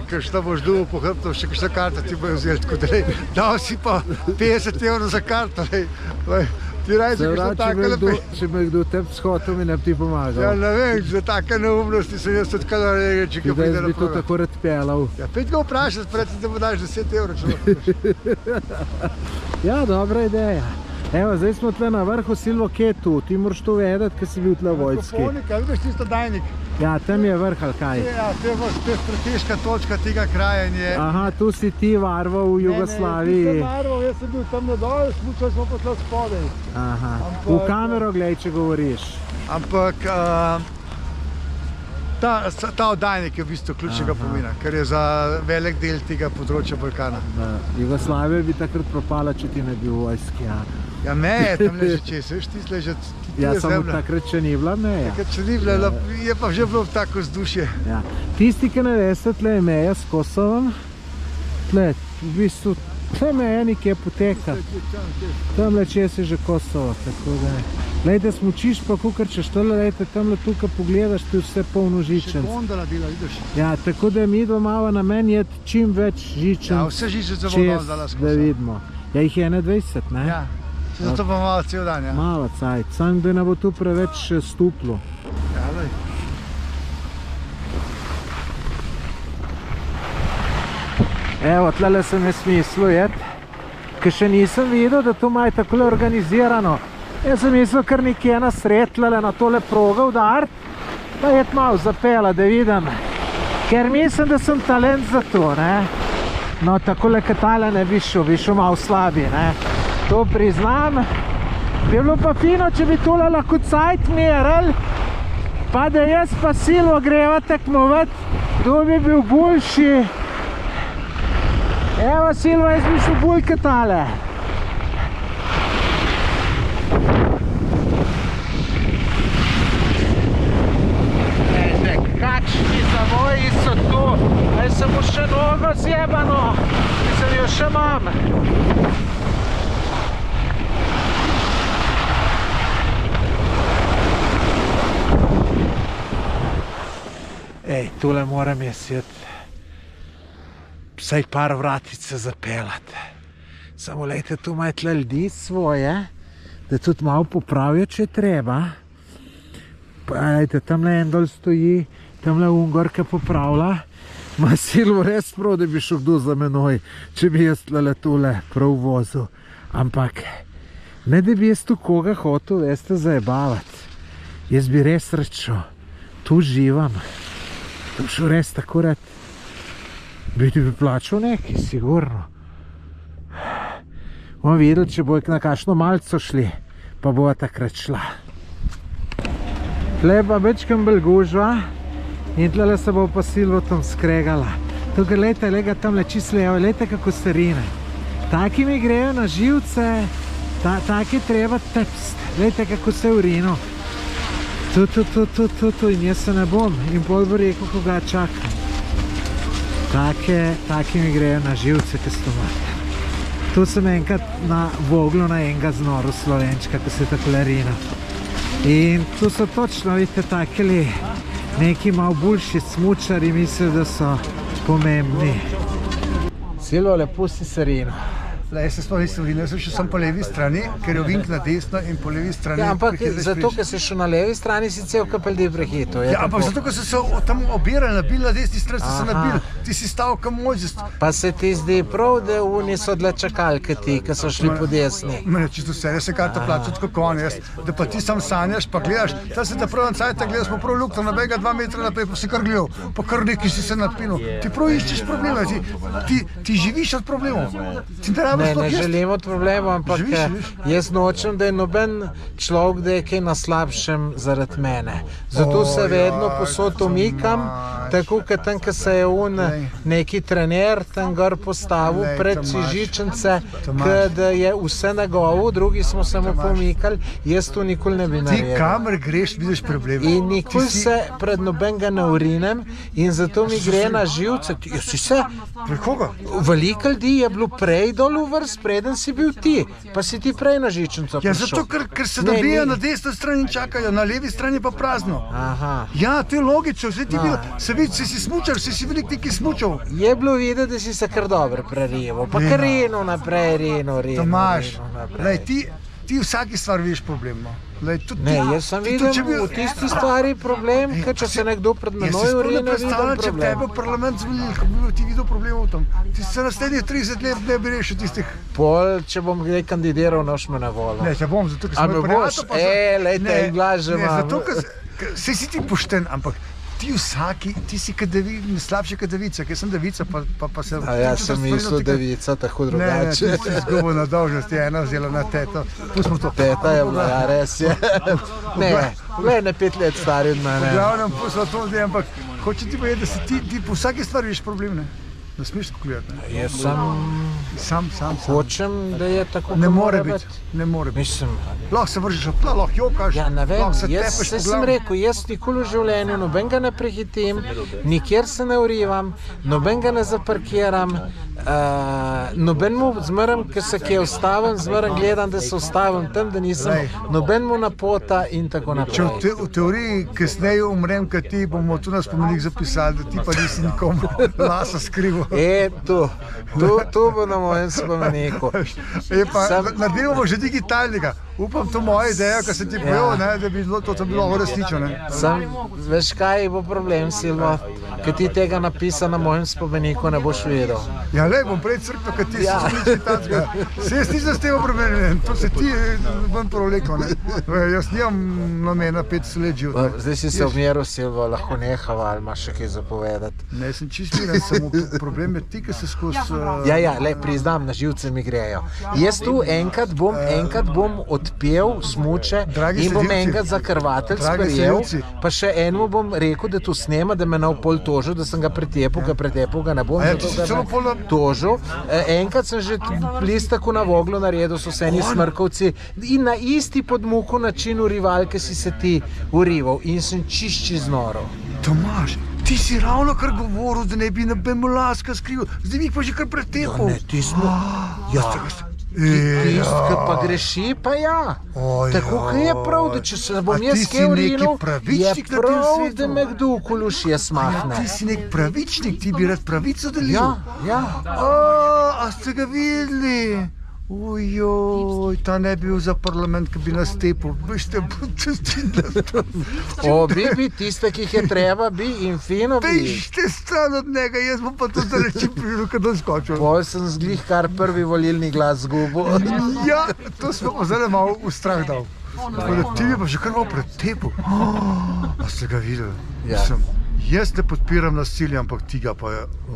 kakšno boš dobil po hrbtu, še kakšna karta ti bojo vzeli, tako da dal si pa 50 € za karto. Ti rajče, kakšno tako lepe. Če me kdo tep shotel, mi ne bi ti pomagal. Ja, ne vem, za take neumnosti sem jaz tudi kadar reči, ki pride na progo. Da bi to tako rad pelal. Ja, pet ga vprašati, predtem, da mu daš 10 €, če Ja, dobra ideja. Evo, zdaj smo tle na vrhu, Silvo, kje je tu? Ti moraš to vedeti, ker si bil tle v vojski. Koponik, ali vidiš tisto dajnik? Ja, tam je vrh, ali kaj? Ja, to je strateška točka tega kraja in je... Aha, tu si ti varval v Jugoslaviji. Ne, ti sem varval, jaz sem bil tam na dol, smučali smo pa tle spodaj. Aha, v kamero glej, če govoriš. Ampak ta oddajnik je v bistvu ključnega pomena, ker je za velik del tega področja Balkana. Jugoslavija bi takrat propala, če ti ne bi v vojski. Ja, meje tam leže čez, veš, ti leže zemlja. Ja, samo takrat, če ni bila meja. Takrat, če ni bila, je pa že bilo tako vzdušje. Tisti, ki ne veste, tle je meja s Kosovom. Tle, v bistvu, tle meja nekje poteka. Tamle čez je že Kosovo, tako da... Lejte, smučiš pa kukar češ tole, lejte, tamle tukaj pogledaš, tu je vse polno žičenc. Še gondola bila, vidiš? Ja, tako da mi doma namen je čim več žičenc. Ja, vse žičence bomo dala skozi. Da vidimo. Ja, jih je 21, ne? Ja, zato pa malo cel dan, ja. Malo cajt, sam da ne bo tu preveč stuplo. Ja, daj. Evo, tlele sem je smislil jet, ker še nisem videl, da to maj takole organizirano. Jaz sem mislil kar nekje na sred, na tole progo udart, pa jet malo zapela, da vidim. Ker mislim, da sem talent za to, ne. No, takole katale ne bi šel malo slabi, ne. To priznam. Bi bilo pa fino, če bi tole lahko cajt meril, pa da jaz pa Silvo greva tekmovat, kdo bi bil boljši. Evo, Silvo, jaz bi šel bolj katale. Kakšni zavoji so tu, aj sem mu še nogo zjebano, mislim, jo še imam. Ej, tule moram jaz vsaj par vratic se zapeljati. Samo lejte, tu imajo tle ljudi svoje, da tudi malo popravijo, če treba. Lejte, tamle en dol stoji, tamle Ungorka popravlja. Ma Silvo res prav, da bi šel kdo za menoj, če bi jaz tule prav vozil. Ampak, ne da bi jaz tu koga hotel, veste, zajebavati. Jaz bi res rečel, tu živam. Tu bi šel res tako rad. Bi ti bi plačal nekaj, sigurno. Bom videl, če bo na kakšno malco šli, pa bova takrat šla. Tle pa večkam bolj gužva in tle se bo pa Silvo tam skregala. Tukaj lejte, lega tamle čisto levo, lejte kako se rine. Taki mi grejo na živce, taki treba tepst. Lejte kako se urino. Tu in jaz se ne bom in pol bo rekel, koga čakam. Taki mi grejo na živce, ki so mate. Tu sem enkrat na voglu na enega znoru Slovenčka, ko se takole rina. In tu so točno, vidite, takeli neki malo boljši smučari, mislijo, da so pomembni. Silvo, lepo si se rino. Jaz se sploh nisem videl, jaz sem šel po levi strani, ker je ovink na desno in po levi strani... Ja, ampak zato, ker si šel na levi strani, si cel kapel di prehitil. Ja, ampak zato, ker so se tam obirali, nabili na desni strani, so se nabili. Ti si stal kam možnost. Pa se ti zdi prav, da oni so dle čakalke ti, ki so šli po desni? Mene čisto vse, jaz sem karta plačal tako konj, da pa ti sam sanjaš, pa gledaš. Ta se te prav na cajta gledaš, smo prav lukta, nabega 2 metra naprej, pa si kar gledal, pa kar neki si se napinil. Ti prav iščeš problema, ti živiš od problemov. Ne želim od problemov, ampak jaz nočem, da je noben človek, da je kaj na slabšem zaradi mene. Zato se vedno posod umikam, tako kot tam, ko se je neki trener tam gor postavil pred Čižičence, da je vse na govu, drugi smo samo pomikali, jaz tu nikoli ne bi naredil. Ti kamer greš, vidiš probleme. In nikoli se pred nobenega ne urinem in zato mi gre na živce. Si se? Pred koga? Veliko ljudi je bilo prej dol v vrst, preden si bil ti, pa si ti prej na Žičnico prišel. Ja, zato, ker se dobijajo na desni strani in čakajo, na levi strani pa prazno. Aha. Ja, to je logično, vse ti bil, se vidi, si smučar, si veliko nekaj smučal. Je bilo videti, da si se kar dobro prerival, pa kar reno naprej, reno. Tomaž, ti vsaki stvar vidiš problem. Ne, jaz sem videl v tisti stvari problem, ker če se nekdo pred menoj urine, vidim problem. Če tebe v parlament zvonil, kako bi ti videl problemov tam. Ti se naslednjih 30 let ne bi rešil tistih. Pol, če bom kdaj kandidiral, noš me na volo. Ne, če bom, zato ker sem moj prijatelj. Lejte, in glaže imam. Ne, zato, ker si ti pošten, ampak ti si slabši kot devica, ker sem devica, pa se... A ja sem mislil devica, tako drugače. Ne, ti si izgubil na dolžnosti, ena vzela na teto. Pustimo to. Teta je bila, ja, res je. Ne 5 let stari od mene. V glavnem, pustimo to zdaj, ampak hoče ti povedati, da si ti po vsaki stvari vidiš problem, ne? Da smeš spekulirati, ne? Jaz Sam. Hočem, da je tako, ne more biti. Ne more biti. Mislim... Lahko se vržeš od tla, lahko jokaš. Ja, ne vem, jaz sem rekel, jaz nikoli v življenju nobenega ne prehitim, nikjer se ne urivam, nobenega ne zaparkiram, nobenemu zmeram, ker se kje ustavim, zmeram gledam, da se ustavim tam, da nisem nobenemu napota in tako naprej. Če v teoriji kasneje umrem, kot ti, bomo tu na spomenik zapisali, da ti pa nisi nikomu lasa skrival. Tu bo na mojem spomeniku. Naredili bomo že digitalnega. Upam, to moja ideja, ko sem ti povedal, da bi to bilo resnično. Veš kaj bo problem, Silvo? Ker ti tega napisa na mojem spomeniku ne boš videl. Ja, le, bom prej crkva, ker ti si nič takega. Se jaz nisem s tem obremenjen, to se ti ven proleklo. Jaz nimam namena 5 let živeti. Zdaj si se umiril, Silvo, lahko nehava, ali imaš še kaj zapovedati? Ne, sem čisto miren, samo problem je ti, ki se skozi... Ja, le, priznam, na živce mi grejo. Jaz tu enkrat bom odpel smuče in bom enkrat za krvatelj sprejel, pa še enemu bom rekel, da tu snema, da me na pol tožil, da sem ga pretepil ga ne bom, zato ga ne tožil. Enkrat sem že listaku na Voglu naredil, so se eni smrkovci in na isti podmuku način urival, ki si se ti urival in sem čišči znoro. Tomaž, ti si ravno kar govoril, da ne bi nobeno laska skrival, zdaj mi pa že kar pretepil. Ja, ne, ti smo... Tist, ki pa greši, pa ja. Tako, ki je prav, da če se bom jaz kaj urinil, je prav, da me kdo okoli ušje smahne. Ti si nek pravičnik, ti bi rad pravico delil. Ja. A ste ga videli? Ujoj, ta ne bi bil za parlament, ki bi nas tepil. Bešte, bi, tiste, ki jih je treba, bi in fino bi. Bešte stran od njega, jaz bom pa to zdaj čim prišel, kad on skočil. Pol sem zglih kar prvi volilni glas zgubil. Ja, to smo pa zdaj malo v strah dal. Ti bi pa že kar malo pretepil. A ste ga videli? Jaz ne podpiram nasilje, ampak ti ga pa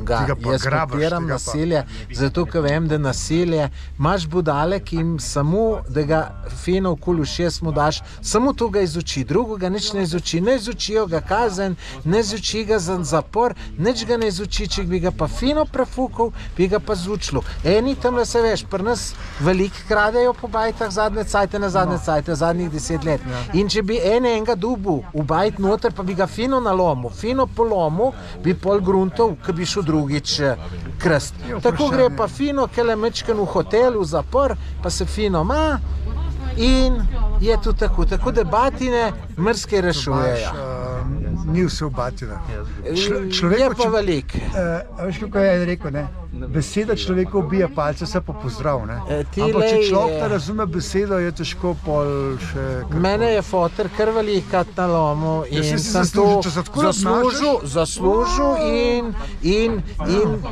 grabaš. Jaz podpiram nasilje, zato ker vem, da nasilje imaš budale, ki jim samo, da ga fino okoli ušes mu daš, samo to ga izuči, drugo ga nič ne izuči, ne izučijo ga kazen, ne izuči ga za zapor, nič ga ne izuči, če bi ga pa fino prefukal, bi ga pa zvučilo. Eni tamle se veš, pri nas veliko kradejo po bajtah zadnje cajte, zadnjih 10 let. In če bi enega dubu v bajt noter, pa bi ga fino nalomil, fino polomu, bi pol gruntov, ki bi šel drugič krst. Tako gre pa fino, kele mečken v hotel, v zapor, pa se fino ima in je to tako. Tako da batine mrske rešujejo. Ni vse v batinah. Je pa velik. Veš, kako je rekel, ne? Beseda človeka ubija, palce se pa pozdrav, ne? Ampak če človek ne razume besedo, je težko pol še... Mene je foter kar velikat na lomu in sem to zaslužil in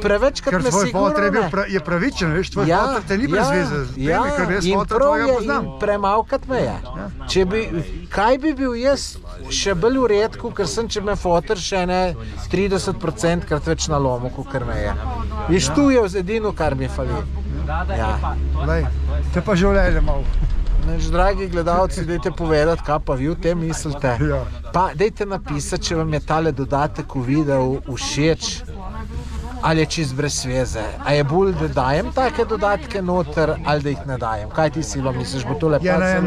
prevečkrat me sigurno ne. Je pravičen, veš, tvoj foter te ni brez veze. Ja, in prav je in premalkat me je. Kaj bi bil jaz še bolj v redku, ker sem, če me foter še ne 30% krat več na lomu, kot me je. Viš, tu je edino, kar mi fali. Te pa življenje malo. Dragi gledalci, dajte povedati, kaj pa vi o tem mislite. Pa dajte napisati, če vam je tale dodatek v videu všeč ali je čist brez veze. A je bolj, da dajem take dodatke noter ali da jih ne dajem? Kaj ti Silva misliš, bo to lepo? Ja, ne vem,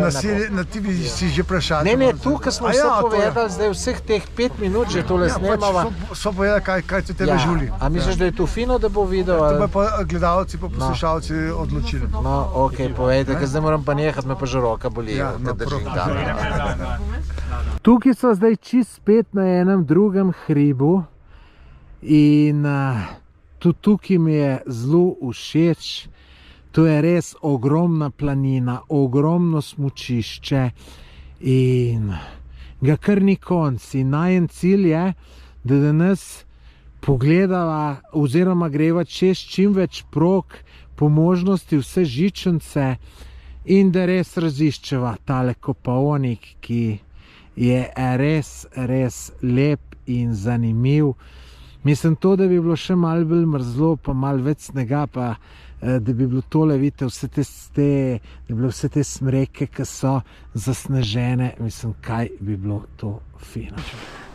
na ti si že vprašati. Ne, tukaj smo vse povedali, zdaj vseh teh 5 minut že tole snemava. So povedali, kaj se tebe žuli. A misliš, da je to fino, da bo video? To pa gledalci, pa poslušalci odločili. No, ok, povejte, ker zdaj moram pa nehati, me pa že roka boli, da držim kamero. Tukaj so zdaj čist spet na enem drugem hribu in tudi tukaj mi je zelo všeč. To je res ogromna planina, ogromno smučišče in ga kar ni konc. In najen cilj je, da danes pogledava oziroma greva čez čim več prog, po možnosti vse žičnice in da res raziščeva tale kopaonik, ki je res lep in zanimiv. Mislim to, da bi bilo še malo bolj mrzlo, pa malo več snega, pa da bi bilo tole, vidite, vse te smreke, ki so zasnežene. Mislim, kaj bi bilo to fino.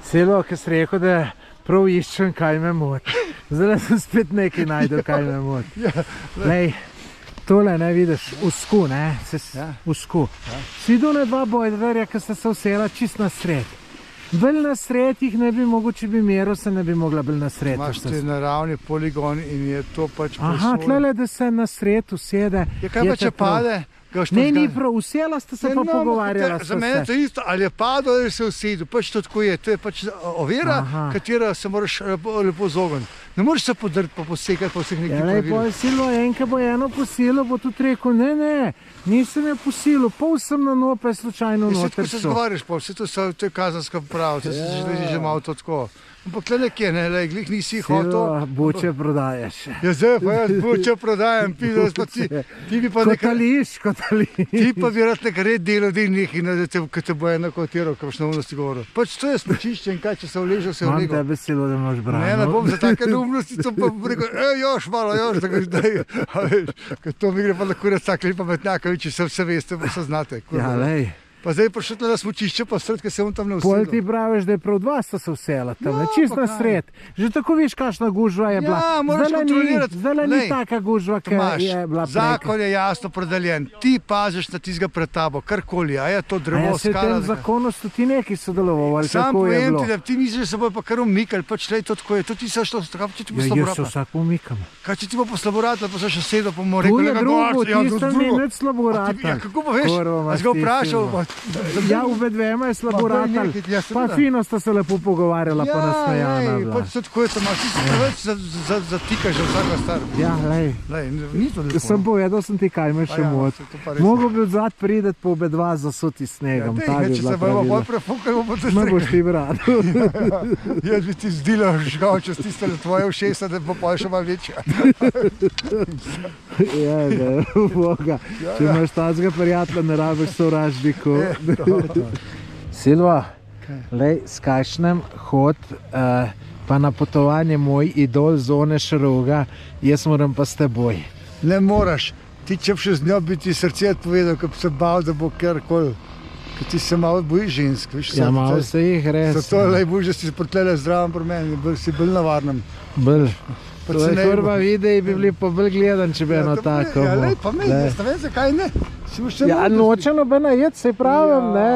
Silvo, ki si rekel, da prav iščem, kaj me moti. Zdaj sem spet nekaj najdel, kaj me moti. Lej, tole, ne vidiš, usku, ne? Usku. Si idel na dva bojderja, ki sta se usela čist na sred. Bolj na sred jih ne bi mogel, če bi meril, se ne bi mogla bolj na sred. Imaš te naravni poligon in je to pač posoj. Aha, tlele, da se na sred usede. Je kaj pa, če pade? Ne, ni prav, usela ste se pa pogovarjala. Za mene je to isto, ali je padel ali se usedil, pač to tako je. To je pač ovira, katera se moraš lepo zogniti. Ne moraš se podrti pa posekati po vseh nekih pravilih. Ja, Silvo, enka bo eno posilo, bo tudi rekel, ne, nisem je posilo, pol sem na nope slučajno noter. Tako se zgovarjaš, to je kazanska prava, to se že malo to tako. Ampak tle nekje, glih nisi hotel. Silvo, buče prodajaš. Ja, zdaj pa jaz buče prodajam, ti bi pa Kotališ. Ti pa bi rad nekaj red delal, ko te bo eno kotiral, ko boš na umnosti govoril. Pač to je smučišče in kaj, če se vležal, se vlegal. Imam tebe, Silvo, da imaš brano. Ne bom za take neumnosti, to pa bom rekel, još malo, tako zdaj. Ker to mi gre pa na kurac tak lepa metnjaka, če se vse veste, pa se znate. Ja, lej. Pa zdaj prišel na smučišče, pa sred, ker se on tam ne usedel. Pol ti praviš, da je prav dva sta se vsela tam, čist na sred. Že tako viš, kakšna gužva je bila. Ja, moraš kontrolirati. Zdaj ni taka gužva, ki je bila prej. Zakon je jasno predeljen. Ti paziš na tistega pred tabo, karkoli, a je to drevo, skala. A se v tem zakonu so ti neki sodelovali, sam kako je bilo? Sam povem ti, da ti misliš, da se bojo pa kar umikali, pač lej to tako je. To ti se šlo, če ti bo slabo Jaz se vsak umikam. Kaj če ti bo po slaboratel, pa se še sedel, pa mu rekel, tu je drugo, tistem ni nič slaboratel. Kako pa veš, a si ga vprašal? Obe dvema je slaboratel, pa fino sta se lepo pogovarjala, pa nasmejana bila. Pač se tako je, ti se preveč zatikaš že vsaka star. Ja, lej. Ni to lepo. Sem povedal, sem ti kaj me še moti. Mogel bi odzad prideti po obe dva zasuti snegom. Če se bomo bolj prefukali, bomo to me boš ti brat. Jaz bi ti zdila žgal čez tiste tvoje všesa, da bo pa še malo večja. Ja, Boga. Če imaš tazga prijatelja, ne rabiš sovražnikov. Silva, lej, s kakšnem hod pa na potovanje moj idol Zvone Šeruga, jaz moram pa s teboj. Ne moraš, ti če bi še z njo bi ti srce odpovedal, ko bi se bal, da bo kjerkoli. Ker ti se malo bojiš žensk, viš? Ja, malo se jih res. Zato je bojiš, da si potlele zdravim pri meni, si bolj navarnem. Bolj. To je prva videi bi bili pa bolj gledan, če bi eno tako. Ja, lej, pa meni, ne vem, zakaj ne. Ja, noče nobena jed, se pravim, ne.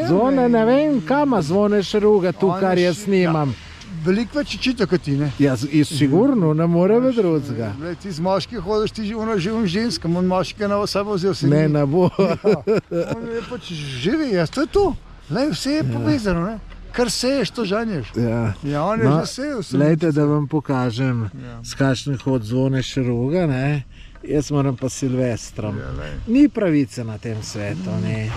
Zvone, ne vem, kama Zvone Šeruga, tu, kar jaz snimam. Veliko več čita kot ti, ne? Ja, sigurno, ne more več drugega. Ti z moški hodiš, ti živim ženskam, on moški na sebe vzel vse. Ne bo. On je pač živi, jaz, to je to. Lej, vse je povezano, ne? Kar seješ, to žanješ. Ja, on je že sejel. Lejte, da vam pokažem, s kakšen hod Zvone Šeruga, ne? Jaz moram pa Silvestrom. Ni pravice na tem svetu, ne.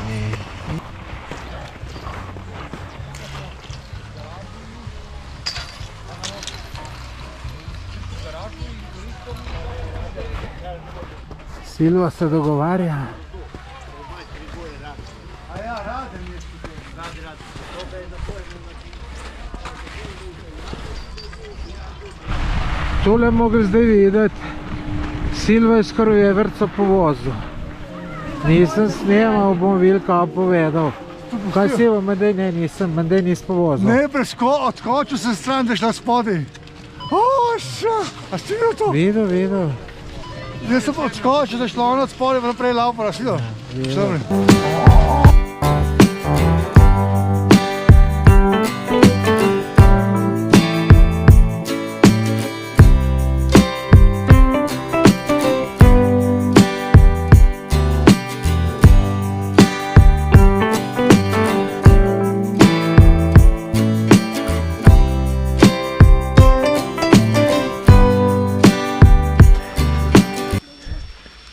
Silva se dogovarja. Tole mogli zdaj videti, Silva je skoraj Everca po vozu. Nisem snemal, bom videl, kaj povedal. Kaj si v Mendej? Ne, nisem, Mendej nis povozil. Ne, odkočil sem stran, da je šla spodaj. A si videl to? Videl. Jaz sem odskočil, da je šla ona od spodaj, pa naprej laupala, si videl? Dobro.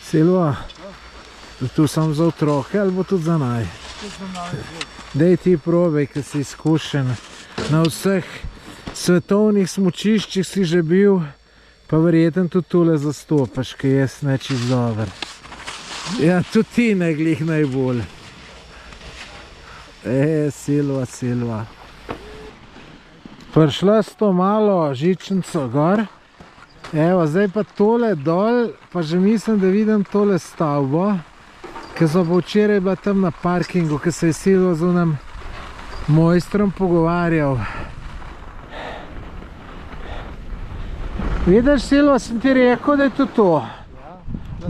Silva, tu sem za otroke ali bo tudi za naj? Dej ti probaj, ker si izkušen. Na vseh svetovnih smučiščih si že bil, pa verjetno tudi tule zastopaš, ker jaz ne čist dober. Ja, tudi ti ne glih najbolj. Silva. Prišla s to malo žičnico gor. Evo, zdaj pa tole dol, pa že mislim, da vidim tole stavbo, ki so pa včeraj bila tam na parkingu, ki se je Silva z onim mojstrom pogovarjal. Vidiš, Silva, sem ti rekel, da je to to.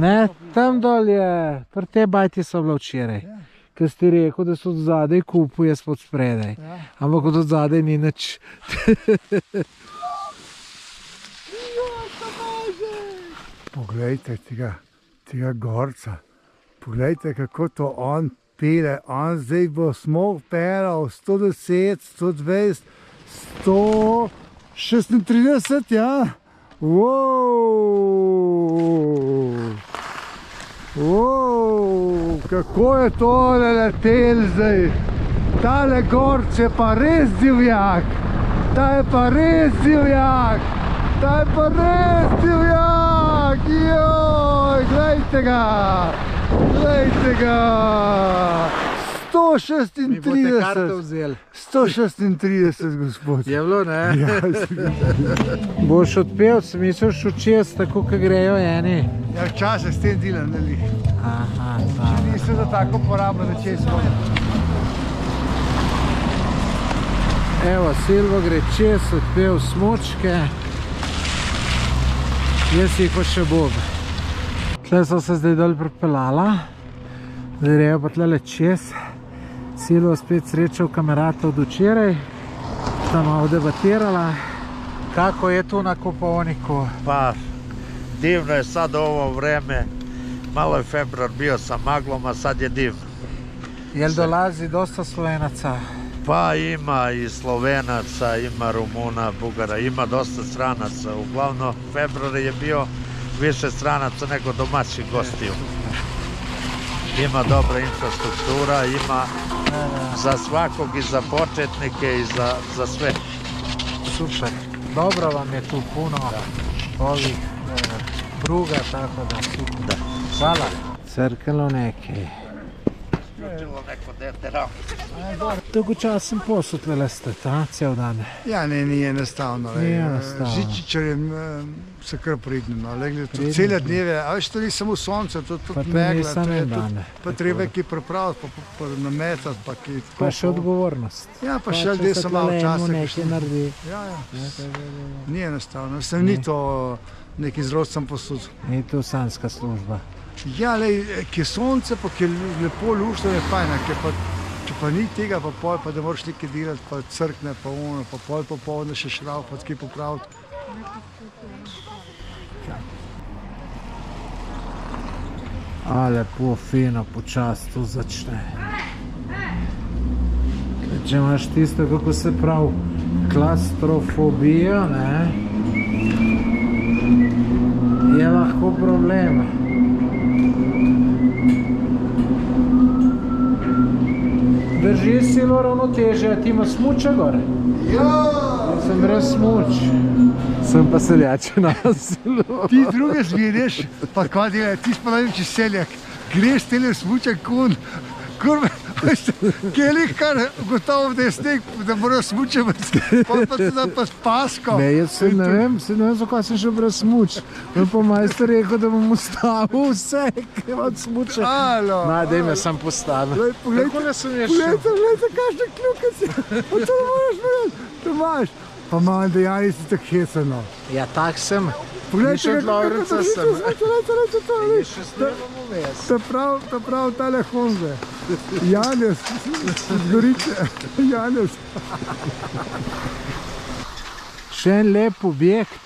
Ne, tam dol je, pri te bajti so bila včeraj. Ker si ti rekel, da so od zadaj kupu, jaz pod spredaj. Ampak od zadaj ni nič. Poglejte tega gorca, poglejte, kako to on pele, on zdaj bo smog pelal 110, 120, 136, ja. Kako je tole letel zdaj, tale gorc je pa res divjak, ta je pa res divjak. Joj, glejte ga, 136, 136, gospod. Je bilo, ne? Boš odpel, sem mislil šučes, tako kot grejo eni. Ja, včasih s tem delam, ne lih. Aha, če nisem za tako porabno, da čez smo. Evo, Silva gre čez, odpel smučke. Jaz jih pa še bom. Tle so se zdaj dol pripeljala, zdaj rejo pa tle čez. Silva spet srečal kamerata od včeraj, sta malo debatirala. Kako je tu na kupovniku? Pa, divno je sad ovo vreme, malo je februar bio sa maglom, a sad je divno. Jel dolazi dosta Slovenaca? Pa ima i Slovenaca, ima Rumuna, Bugara, ima dosta stranaca. Uglavnom, februar je bio više stranaca nego domaćih gostiju. Ima dobra infrastruktura, ima za svakog i za početnike i za sve. Super, dobro vam je tu puno ovih pruga, tako da super. Hvala. Crkalo nekaj. Neko dete ravno. Dolgočasen posud vele ste, cel dan. Ja, ne, ni enostavno. Žičičarjem se kar pridno. Cele dneve, a veš, to ni samo sonce, to tudi megla. Pa treba ki pripraviti, pa nametati, pa ki... Pa še odgovornost. Ja, pa še ljudje so malo časa. Nekaj naredi. Ja. Ni enostavno. Sem ni to neki zrodcem posud. Ni to sanska služba. Ja, ki je sonce, pa ki je lepo luštno, je fajn, če pa ni tega, pa pol, pa da moraš nekaj delati, pa crkne, pa ono, pa pol popoldne še šrav, pa tkaj popraviti. A, lepo, fino, počasi to začne. Če imaš tisto, kako se pravi, klaustrofobija, ne, je lahko problem. Drži Silva ravnoteže, ti ima smuča gor? Ja! Sem brez smuč. Sem pa seljače na Silva. Ti druge zvidiš, pa kaj delaš, ti pa ne vem, če seljak. Greš tele smuča kun, kurve, Kjelih kar gotovo, da je sneg, da morajo smuče, pa se da pa s pasko. Ne, jaz se ne vem, zakaj sem šel brez smuč. Me pa majster rekel, da bom ustavil vse, ki imam smuče. Daj me sam postavil. Poglejte, kakšne kljuke si. To ne moraš vedeti. To imaš. Pa malo dejali si tako heceno. Ja, tak sem. Poglejte, Lovrenca sem. to. Še snemamo mes. To prav tale Honze. Janez, zgorice. Janez. Še en lep objekt.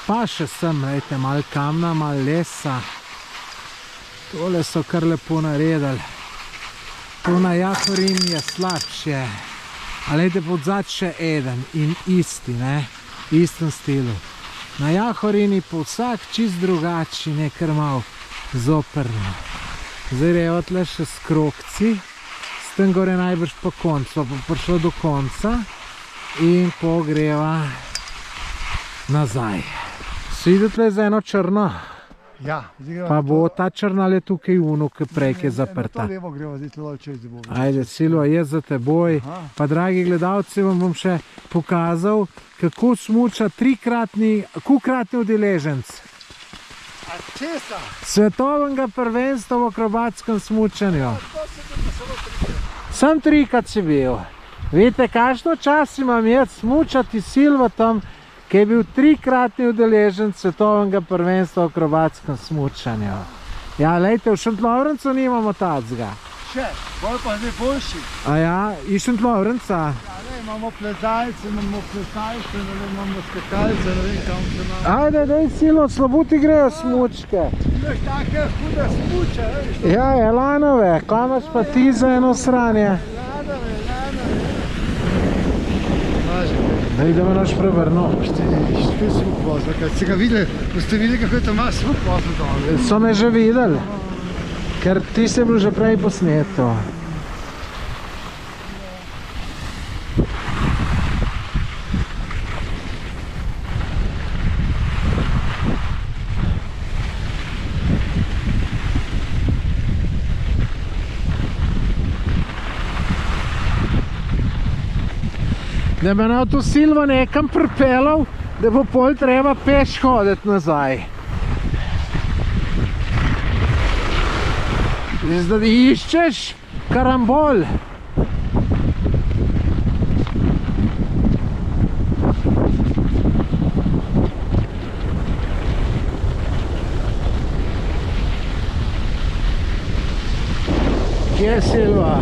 Pa še sem, lejte, malo kamna, malo lesa. Tole so kar lepo naredili. To na Jahorin je slabše. A lejte, podzad še eden in isti, ne? Istem stilu. Na Jahorini pa vsak čist drugačen, je kar malo zoprno. Zdaj rejo tle še s krokci, s tem gore najbrž po koncu, pa prišlo do konca in pogreva nazaj. Si videl tle za eno črno? Ja. Pa bo ta črna le tukaj unu, ki prej je zaprta. To levo greva, zdaj tle čez, da bo. Ajde, Silva, je za teboj. Pa dragi gledalci, vam bom še pokazal, kako smuča kukratni udeleženc svetovnega prvenstva v akrobatskem smučanju. Sam trikrat si bil. Vidite, kakšno čas imam jaz smučati Silva tam, ki je bil trikratni udeleženec svetovnega prvenstva v akrobatskem smučanju. Ja, lejte, v Šentlovrencu nimamo tacga. Še, bolj pa zdaj boljši. A ja, iz Šentlovrenca? Ja, ne, imamo plezalce, imamo skakalce, ne vem, kam se imamo. Ajde, daj, Silo, slabo ti grejo smučke. Imaš take hude smuče, veš? Ja, Elanove, kaj imaš pa ti za eno sranje? Lanove. Daj, da me naš prevrno. Što si mu pozval, kad ste ga videli, ko ste videli, kako je to mas, mu pozval dole. So me že videli, ker ti si bil že prej posneto. Da me na to Silva nekam pripeljal, da bo pol treba peš hoditi nazaj. Zdaj iščeš karambol. Kje je Silva?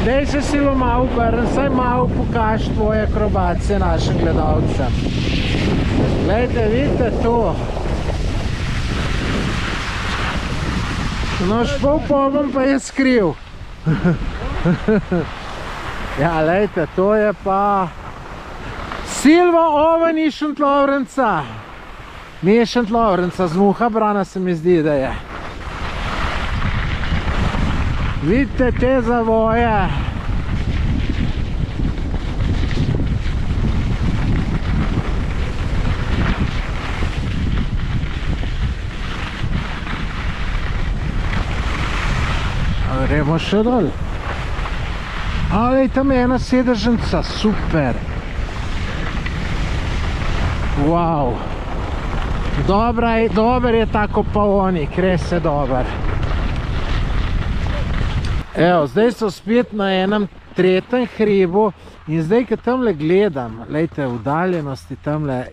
Dej se Silo malo obrni, saj malo pokaž tvoje akrobacije našim gledalcem. Glejte, vidite to. No, špol pa je skril. Ja, glejte, to je pa Silva Oven iz Šentlovrenca. Ni je Šentlovrenca, z Muhabrana se mi zdi, da je. Vidite te zavoje. Gremo še dol. Ali tam je ena sedežnica, super. Wow. Dober je tako pavonik, res je dober. Evo, zdaj so spet na enem tretjem hribu in zdaj, ko tamle gledam, lejte, v udaljenosti tamle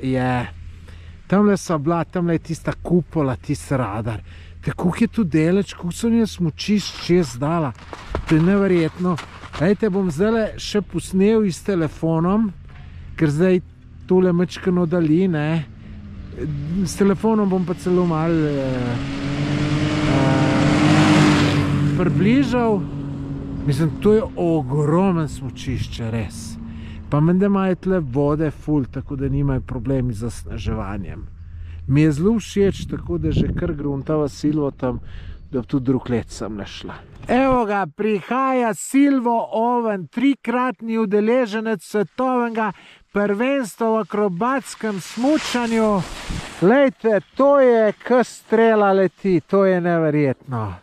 so bila, tamle je tista kupola, tisti radar. Kako je tu deleč, kako so nje smučišč čez dala, to je neverjetno. Lejte, bom zdaj še posnel s telefonom, ker zdaj tole mečkano dali, ne. S telefonom bom pa celo malo približal. Mislim, to je ogromen smučišče, res. Pa menda imajo tle vode ful, tako da nimajo problemi z zasneževanjem. Mi je zelo všeč, tako da že kar gruntava Silvo tam, da tudi drug let sem ne šla. Evo ga, prihaja Silvo Oven, trikratni udeleženec svetovnega prvenstvo v akrobatskem smučanju. Lejte, to je k strela leti, to je neverjetno.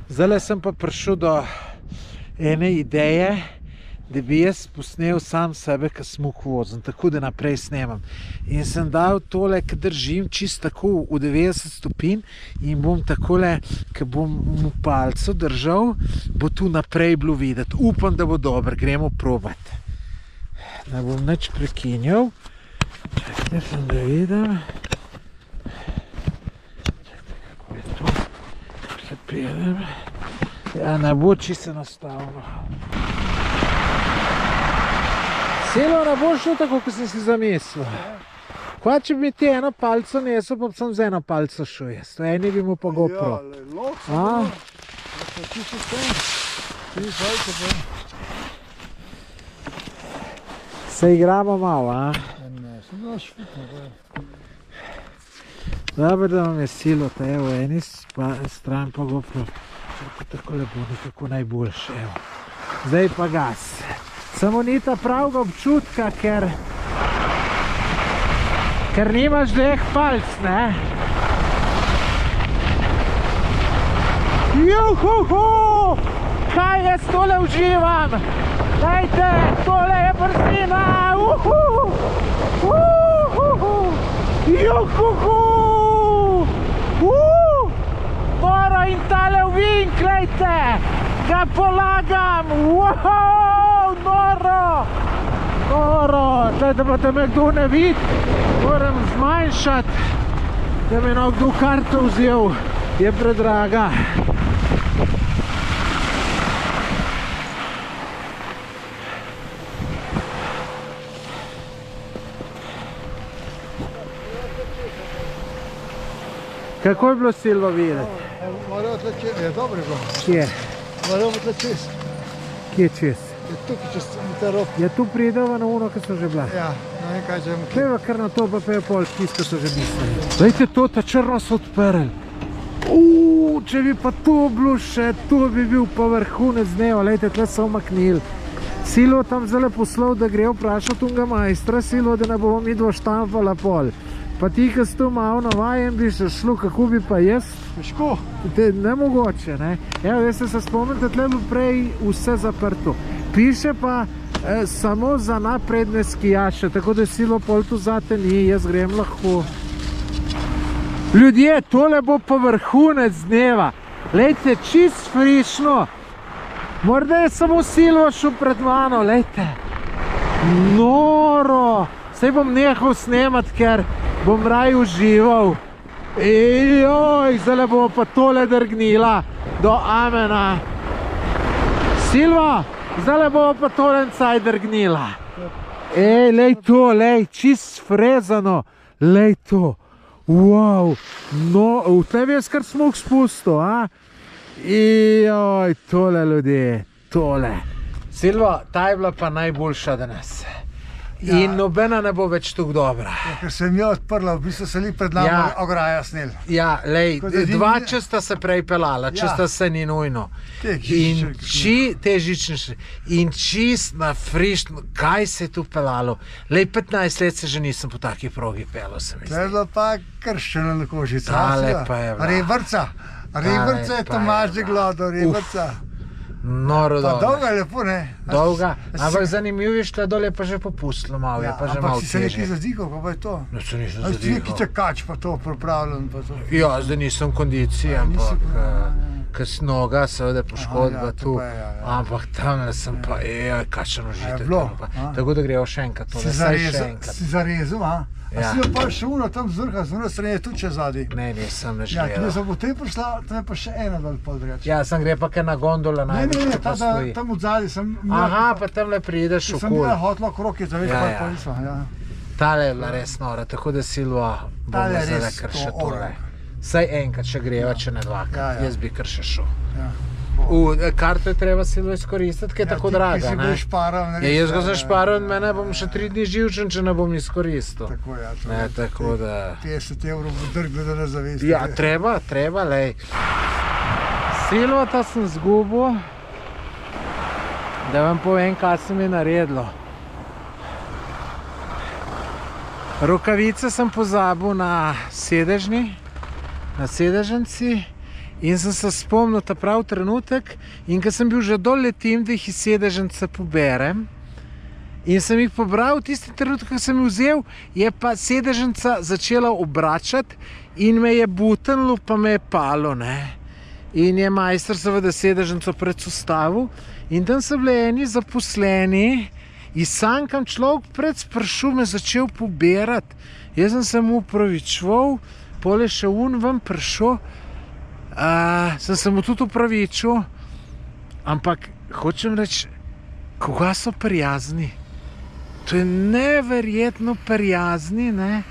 Zdaj sem pa prišel do ene ideje, da bi jaz posnel sam sebe, ko smuk vozim, tako da naprej snemam. In sem dal tole, ko držim čisto tako v 90 stopinj in bom takole, ko bom mu palco držal, bo tu naprej bilo videti. Upam, da bo dobro, gremo probati. Ne bom nič prekinjal. Čakajte, sem da vidim. Čakajte, kako je to. Tukaj pelem. Ja, ne bo čisto enostavno. Silo ne bo šlo tako, kot sem si zamislil. Kva, če bi ti eno palco nesel, pa sem z eno palco šel jaz. To eni bi mu pa GoPro. Se igramo malo, a? Dobro, da vam je silo, te evo, eni stran pa GoPro. Tako lepo, nekako najboljše, evo. Zdaj pa gas. Samo ni ta pravega občutka, ker nimaš dveh palc, ne? Juhuhu! Kaj jaz tole uživam? Dajte, tole je brzina! Juhuhu! Noro in tale uvink, glejte! Ga polagam! Noro! Noro! Glejte, pa te me kdo ne vidi, moram zmanjšati, da me kdo karto vzel, je predraga. Kako je bilo Silvo videti? Morajo tle čez, je dobro je bilo. Kje? Morajo tle čez. Kje čez? Je tukaj čez ta rob. Je tu prideva na ono, ki so že bila? Ja, ne vem kaj želimo. Peva kar na to, pa je pol tisto, so že mislili. Dajte to, ta črno so odprli. Če bi pa to bilo še, to bi bil pa vrhunec dneva, lejte, tle so omaknili. Silvo tam zdaj poslal, da gre vprašati unga majstra, Silvo, da ne bomo mi dva štampala pol. Pa ti, ki si to malo navajen, bi še šlo, kako bi pa jaz? Težko. Nemogoče, ne? Evo, veste, se spomnite, tle bilo prej vse zaprto. Piše pa samo za napredne skijaše, tako da Silvo pol tu zate ni, jaz grem lahko. Ljudje, tole bo pa vrhunec dneva. Lejte, čist frišno. Morda je samo Silvo šel pred mano, lejte. Noro. Saj bom nehal snemati, ker bom raj užival. Joj, zdaj bomo pa tole drgnila do amena. Silvo, zdaj bomo pa tole encaj drgnila. Lej to, lej, čist frezano. Lej to. Wow, no, v tebi je skar smuk spustil, a? Joj, tole ljudje, tole. Silvo, ta je bila pa najboljša danes. In nobena ne bo več tako dobra. Ker sem jo odprla, v bistvu se li pred nami ograja snel. Ja, lej, dva če sta se prej pelala, če sta se ni nujno. Te žičnice. In čist na frišno, kaj se je tu pelalo? Lej, 15 let se že nisem po taki progi pelal, se mi zdi. To je bila pa krščena na kožica. Tale pa je bila. Rebrca. Rebrca je Tomaž Deglodo, Rebrca. Noro dolga. Pa dolga je lepo, ne? Dolga, ampak zanimiv je, što je dole pa že popustilo malo, je pa že malo teže. Ampak si se nekaj zadihal, pa pa je to? No, se nisem zadihal. zadihal. Neki čakač pa to pripravljen, pa to. Ja, zdaj nisem v kondiciji, ampak ker noga seveda poškodba tu, ampak tamle sem pa, kakšen užitek. Tako da grejo še enkrat tole, saj še enkrat. Si zarezil, a? A si jo pa še uno tam z vrha, z vrha stranje tudi če zadnji? Ne, nisem več gledal. Ja, ki gledal. sem potem prišla, tam je pa še ena dol podreč. Ja, sem gre pa kaj na gondola največ, pa stoji. Ne, tam od zadnji sem... Aha, pa tamle prideš v kul. Sem bila hotla krok, je zaveš, pa nisla, ja. Tale je bila res nora, tako da Silvo bomo zdaj kar še tole. Saj enkrat še greva, če ne dvakrat, jaz bi kar še šel. Karto je treba Silvo izkoristiti, ki je tako draga, ne? Jaz ga zašparal in mene bom še 3 dni živčen, če ne bom izkoristil. Tako, ja. Tako da... 50 € bo drglo, da ne zavesti. Ja, treba, lej. Silvo ta sem zgubil, da vam povem, kaj se mi je naredilo. Rokavice sem pozabil na sedežni, na sedežnici in sem se spomnil ta prav trenutek in ko sem bil že dol letim, da jih iz sedežnice poberem in sem jih pobral, tisti trenutek, ko sem jih vzel, je pa sedežnica začela obračati in me je butenilo, pa me je palo, ne. In je majster seveda sedežnico predsostavil in tam so bili eni zaposleni in sam, kam človek pred spršu me začel pobirati. Jaz sem se mu upravičeval, pol je še ven prišel, sem se mu tudi upravičil, ampak hočem reči, koga so prijazni. To je neverjetno prijazni, ne.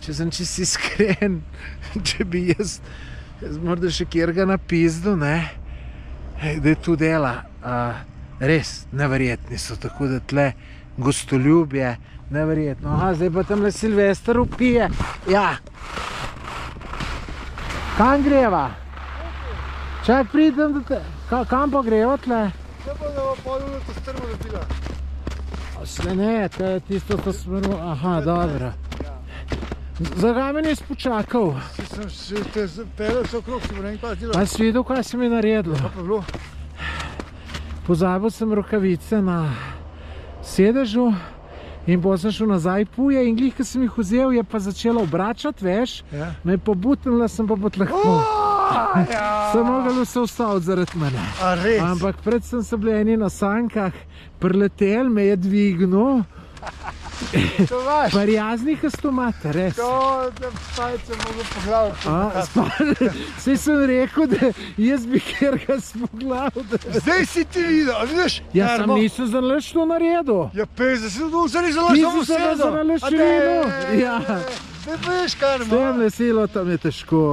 Če sem čisto iskren, če bi jaz morda še kjerga napizdil, ne, da je tu dela, res neverjetni so, tako da tle gostoljubje, neverjetno. Aha, zdaj pa tamle Silvester upije. Ja. Kam greva? Čak pridem, da te... Kam pa greva tle? Zdaj pa da pol ure to strmo letila. Šle ne, to je tisto, to smo... Aha, dobro. Zakaj me nisi počakal? Sem se te pelil se okrog, si bo ne vem kaj delal. A si videl, kaj si mi naredil? Pa bilo. Pozabil sem rokavice na sedežu in potem sem šel nazaj puje in glih, ko sem jih vzel, je pa začela obračati, veš, me je pobutenila, sem pa potlehko. Sem mogel se ustaviti zaradi mene. A res? Ampak predvsem so bili eni na sankah, priletel, me je dvignil. To vaš? Prijaznih stomat, res. To, da spajce mogo poglaviti. Saj sem rekel, da jaz bi kjerga spoglavil. Zdaj si ti videl, a vidiš? Ja, sam nisem zanalaš to naredil. Ja, pej, zdaj si to vzeli zanalaš Ti si se zanalaš širino. Ja. Zdaj veš, Karmo. S tem Silo, tam je težko.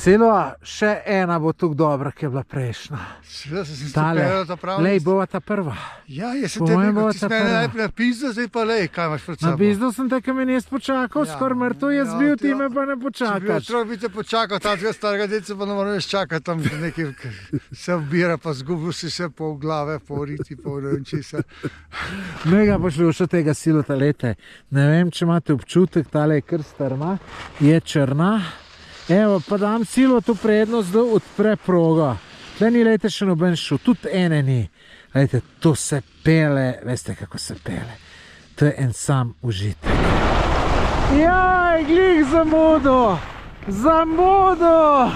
Silo, še ena bo tukaj dobra, ki je bila prejšnja. Seveda se si stopela ta pravna. Lej, bova ta prva. Ja, jaz sem te rekel, ti si mene najprej napizdil, zdaj pa lej, kaj imaš pred sabo? Napizdil sem te, ko me nisi počakal, skoraj mrtev je zbil, ti me pa ne počakaš. Če bi otrok bi te počakal, tega starega deca pa ne moram več čakati, tam nekaj se obira, pa zgubil si se pol glave, pol riti, pol ne vem česa. Mega poslušal tega Silota, lete. Ne vem, če imate občutek, tale je kar strma, je črna. Evo, pa dam Silotu prednost, da odpre progo. Tle ni, lejte, še noben šel, tudi ene ni. Lejte, to se pele, veste kako se pele. To je en sam užitek. Jaj, glih zamudo! Zamudo!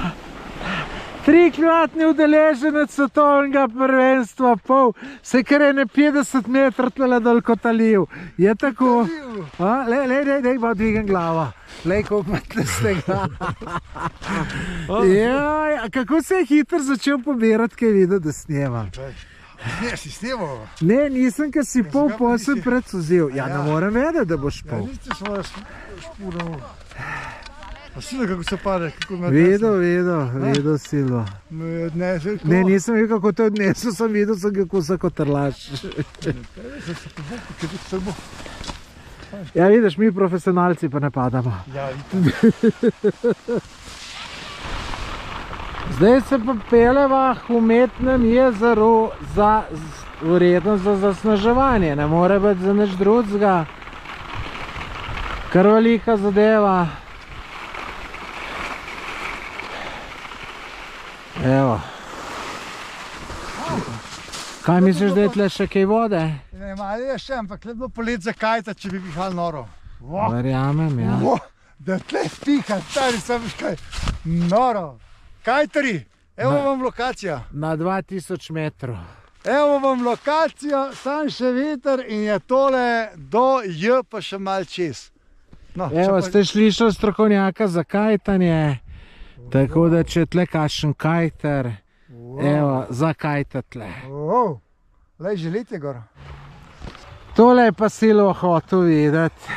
3-kratni udeleženec svetovnega prvenstva, pol, se kar je ne 50 metrov tle dol kotalil. Je tako? Lej, pa dvigam glavo. Lej, koliko imate z tega. Jaj, a kako se je hitro začel pobirati, kaj je videl, da snemam? Ne, si snemal? Ne, nisem, ker si pol posel predsuzel. Ja, ne morem vedeti, da boš pol. Ja, niste svoje špuro. A Silo, kako se pade? Videl Silo. Me je odnesel to? Ne, nisem videl, kako te odnesel, sem videl, kako se kotrlaš. Ja, vidiš, mi profesionalci pa ne padamo. Ja, vidim. Zdaj se pa peleva v umetnem jezeru verjetno za zasneževanje, ne more biti za nič drugega. Kar velika zadeva. Evo. Kaj misliš, da je tle še kaj vode? Ne, malo je še, ampak tle bilo polet za kajta, če bi pihal noro. Verjamem, ja. Da tle piha, stari sam veš kaj. Noro. Kajtari, evo vam lokacija. Na 2000 metrov. Evo vam lokacija, sam še veter in je tole do J pa še mal čez. No, evo, ste slišali strokovnjaka za kajtanje, tako da če tle kakšen kajter, evo, za kajta tle. Lej, želite gor? Tole je pa Silo hotel videti.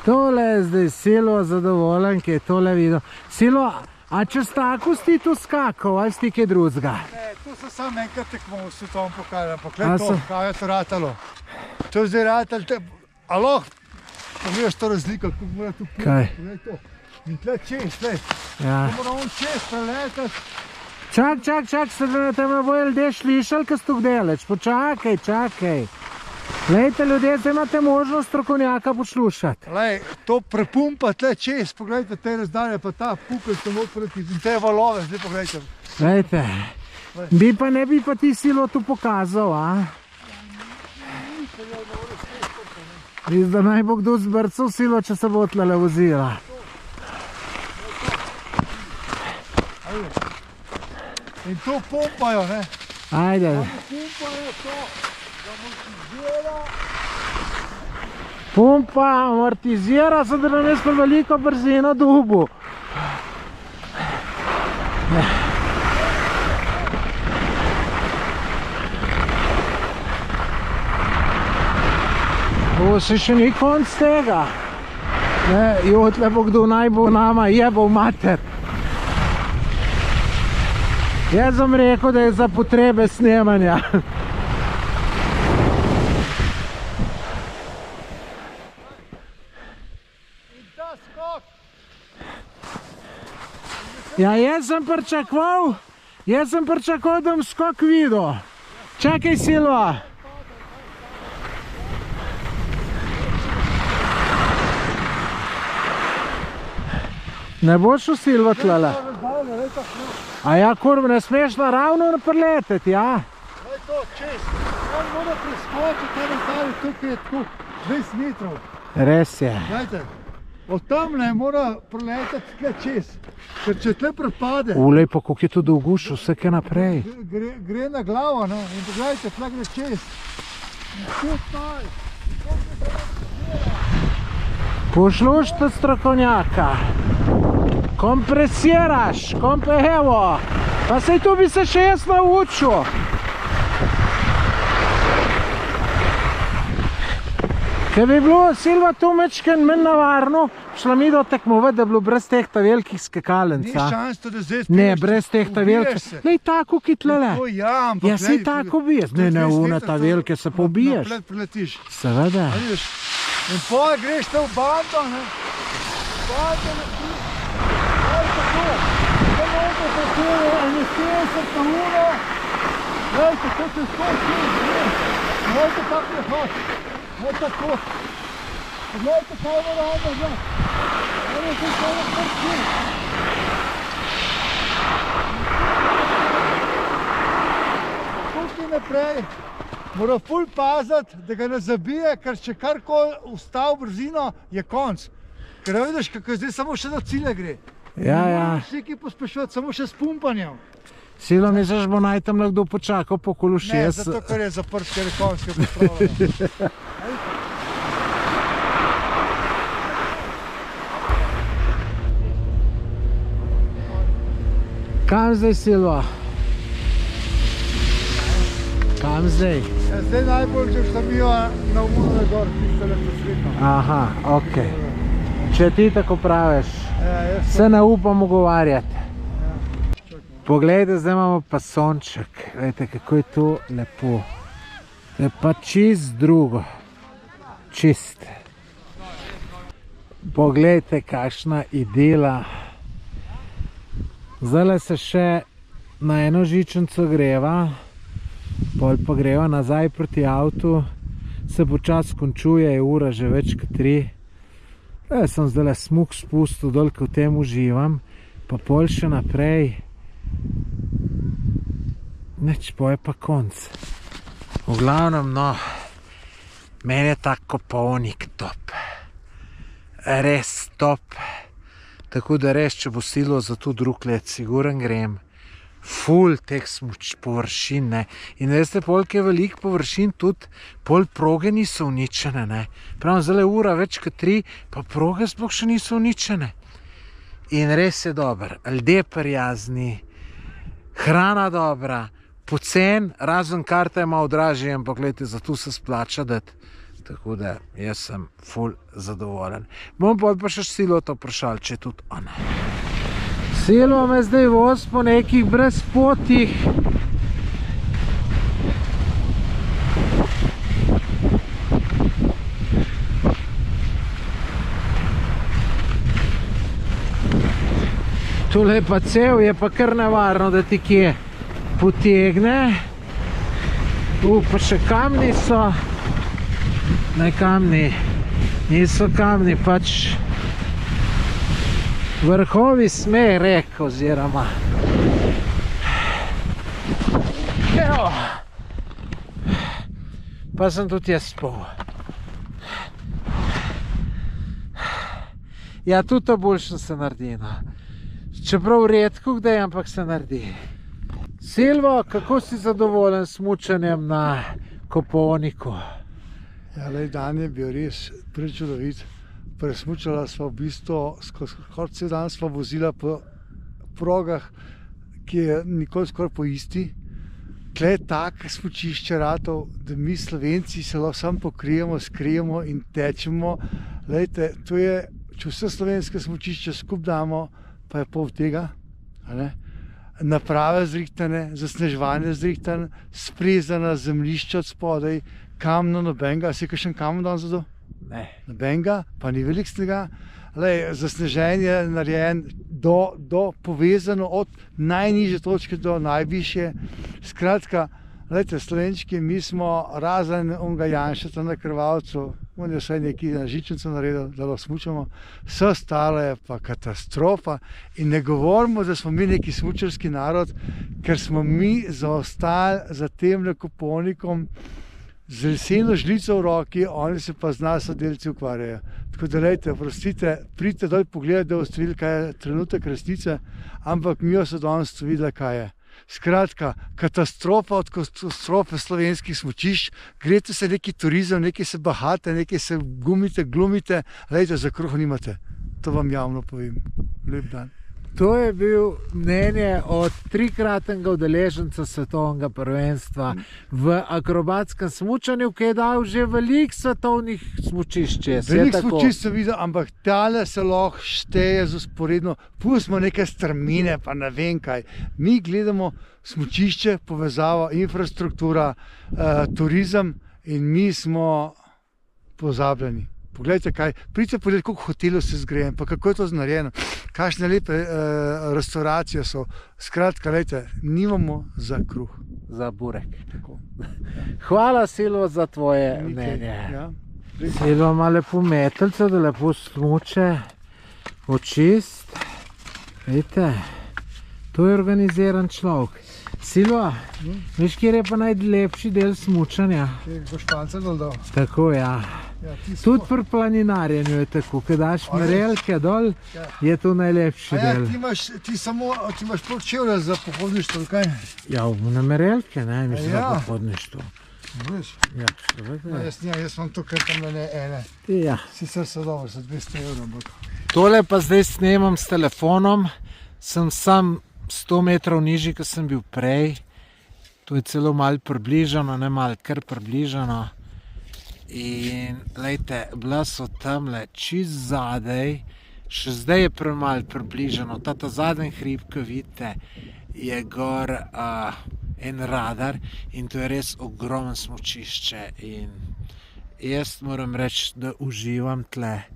Tole je zdaj Silo zadovoljen, ki je tole videl. Silo, a če tako si tu skakal, ali si kaj drugega? Ne, tu so samo enkrat tekmo v svetovnem pokalu, ampak le to, kaj je to ratalo. To je zdaj ratalo, alo, pogledaš to razliko, kako mora tu piti. Kaj? In tle čez, tle. Ja. To mora on čez preletati. Čak, se da te ne bojo ljudje slišali, kaj ste delač. Počakaj. Glejte, ljudje, zdaj imate možnost strokovnjaka poslušati. Lej, to prepumpa tle čez, pogledajte te razdalje, pa ta pupel sem odprti in te valove, zdaj pogledajte. Glejte, ne bi pa ti silo tu pokazal, a? Viš, da naj bo kdo zbrcal silo, če se bo tlele vozila. In to pumpajo, ne? Ajde. Pumpajo to, da amortizira. Pumpa, amortizira, se da nam je spod veliko brzino dubu. Bo se še ni konc tega. Jotle bo kdo naj bo nama jebal mater. Jaz sem rekel, da je za potrebe snemanja. Ja, jaz sem pričakoval, da bom skok videl. Čakaj, Silva. Ne boš v Silva tlele? A ja, kurva, ne smeš naravno preleteti, ja? Daj to, čez. On mora preskočiti, te razdalje, tukaj je tako 20 metrov. Res je. Dajte, od tam ne mora preleteti tle čez. Ker če tle prepade, Ulej, pa koliko je to dolguš, vse kaj naprej. gre na glavo, ne? In pogledajte, tle gre čez. Tukaj. Poslušajte strokovnjaka. Kompresiraš, evo. Pa sej tu bi se še jaz naučil. Če bi bilo Silva tu mečken manj navarno, šla mi do tekmovati, da bi bilo brez teh ta velikih skakalnic. Ni šans to, da zdaj Ne, brez teh ta velikih. Lej, tako ki tlele. Ja, si tako biješ. Ne, une ta velike se pobiješ. Naplet priletiš. Seveda. In pol greš te v bando, ne? Bando ne ti. Daj tako. Ne morate tako, ene 70 na uro. Dajte, to se skoči. Dajte tako ne hoč. Ne tako. Dajte kaj bo rado, ne? Dajte kaj bo prči. Tukaj naprej. Mora ful paziti, da ga ne zabije, ker če karkoli ustav brzino, je konc. Ker vidiš, kako zdaj samo še do cilja gre. Ja. Vsi, ki pospešujejo, samo še s pumpanjem. Silo, misliš, bo naj tam nekdo počakal po kolu 6? Ne, zato ker je zaprt, ker je konc, ker je pripravljeno. Kam zdaj, Silva? Kam zdaj? Ja, zdaj najbolj, če šta biva na umune gor, tiste lepo svetno. Aha, okej. Če ti tako praviš, se ne upam ugovarjati. Poglejte, zdaj imamo pa sonček. Glejte, kako je to lepo. Je pa čist drugo. Čist. Poglejte, kakšna idila. Zdaj se še na eno žičnico greva. Pol pa greva nazaj proti avtu, se počas končuje, je ura že več kot 3. Jaz sem zdaj smuk spustil dol, ko v tem uživam, pa pol še naprej. Neč, po je pa konc. V glavnem, no, meni je tako polnik top. Res top. Tako da res, če bo Silo za to drug let, siguren grem. Ful teh površin, ne. In veste, polk je velik površin, tudi pol proge niso uničene, ne. Pravim, zdaj je ura več kot 3, pa proge sploh še niso uničene. In res je dober, ljudje prijazni, hrana dobra, pocen, razen karta je malo dražje, ampak gledajte, za to se splača dati. Tako da jaz sem ful zadovoljen. Bom pa še Silo to vprašal, če tudi ona. Silo me zdaj voz po nekih brezpotih. Tule pa cel, je pa kar nevarno, da ti kje potegne. Pa še kamni so. Ne kamni, niso kamni, pač vrhovi smej rek oziroma. Evo. Pa sem tudi jaz spal. Ja, tudi to boljše se naredi, no. Čeprav redko kdaj, ampak se naredi. Silvo, kako si zadovoljen s smučanjem na Koponiku? Ja, dan je bil res prečudovit. Presmučala sva v bistvu, skoraj cel dan sva vozila po progah, ki je nikoli skoraj po isti. Tle je tako smučišče ratov, da mi Slovenci se lahko samo pokrijemo, skrijemo in tečemo. Glejte, to je, če vse slovenske smučišče skupaj damo, pa je pol tega. Naprave zrihtane, zasneževanje zrihtane, sprezana zemljišča od spodaj, kamno nobenega. Si kakšen kamen dan za to? Ne. Nobenega, pa ni veliko snega. Zasneženje je narejen do povezano od najnižje točke do najvišje. Skratka, glejte, Slovenčki, mi smo razen onega Janšeta na Krvavcu, on je vsaj neki na žičnico naredil, da lahko smučamo, vse ostalo je pa katastrofa. In ne govorimo, da smo mi neki smučarski narod, ker smo mi zaostali za temle Koponikom, z leseno žlico v roki, oni se pa z nas sodelci ukvarjajo. Tako da lejte, prostite, pridite dol pogledati, da boste videli, kaj je trenutek resnice, ampak mi jo so danes videli, kaj je. Skratka, katastrofa od katastrofe slovenskih smučišč, greste se neki turizem, nekaj se bahate, nekaj se gumite, glumite, lejte, za kruh nimate. To vam javno povem. Lep dan. To je bil mnenje od trikratnega udeleženca svetovnega prvenstva v akrobatskem smučanju, ki je dal že veliko svetovnih smučišč. Veliko smučišč sem videl, ampak tale se lahko šteje z usporedno. Pustimo neke strmine, pa ne vem kaj. Mi gledamo smučišče, povezavo, infrastruktura, turizem in mi smo pozabljeni. Poglejte kaj, pridite pogledati, koliko hotelov se zgrejem, pa kako je to narejeno, kakšne lepe restauracije so. Skratka, lejte, nimamo za kruh. Za burek. Tako. Hvala, Silvo, za tvoje mnenje. Ja. Silvo ima lepo metelce, da lepo smuče, očist. Vidite, to je organiziran človek. Silvo, veš, kjer je pa najlepši del smučanja? Španca dol dol. Tako, ja. Tudi pri planinarjenju je tako, ko daš merelke dol, je to najlepši del. Ti imaš prav čevlje za pohodništvo, kaj? Ja, na merelke, ne, mislim za pohodništvo. Veš? Ja, seveda. Jaz imam tukaj tam ene. Ja. Sicer so dobro, za 200 €. Tole pa zdaj snemam s telefonom, sem sam 100 metrov nižji, kot sem bil prej. To je celo malo približano, ne malo, kar približano. In lejte, bila so tamle čist zadaj, še zdaj je premalo približano. Ta zadnji hrib, ki vidite, je gor en radar in to je res ogromno smučišče. In jaz moram reči, da uživam tle.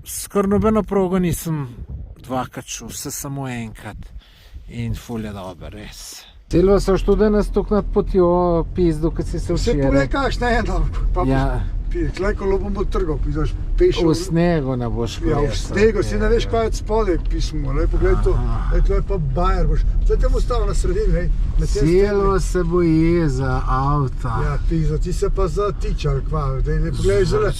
Skoraj nobeno progo nisem dvakrat šel, vse samo enkrat. In ful je dobro, res. Silvo, so študij nas tukaj nad potjo pizdu, kad si se včeraj. Vse pogledaj kakšna je ena, pa tlej kolo bom bo trgal, pisaš pešo. V snegu ne boš kolesal. Ja, v snegu, si ne veš kaj od spodaj pismo, pogledaj to, to je pa bajer boš. Zdaj te bo stalo na sredini, Silvo se boji za avta. Ja, ti se pa zatičal, kva, pogledaj zelo,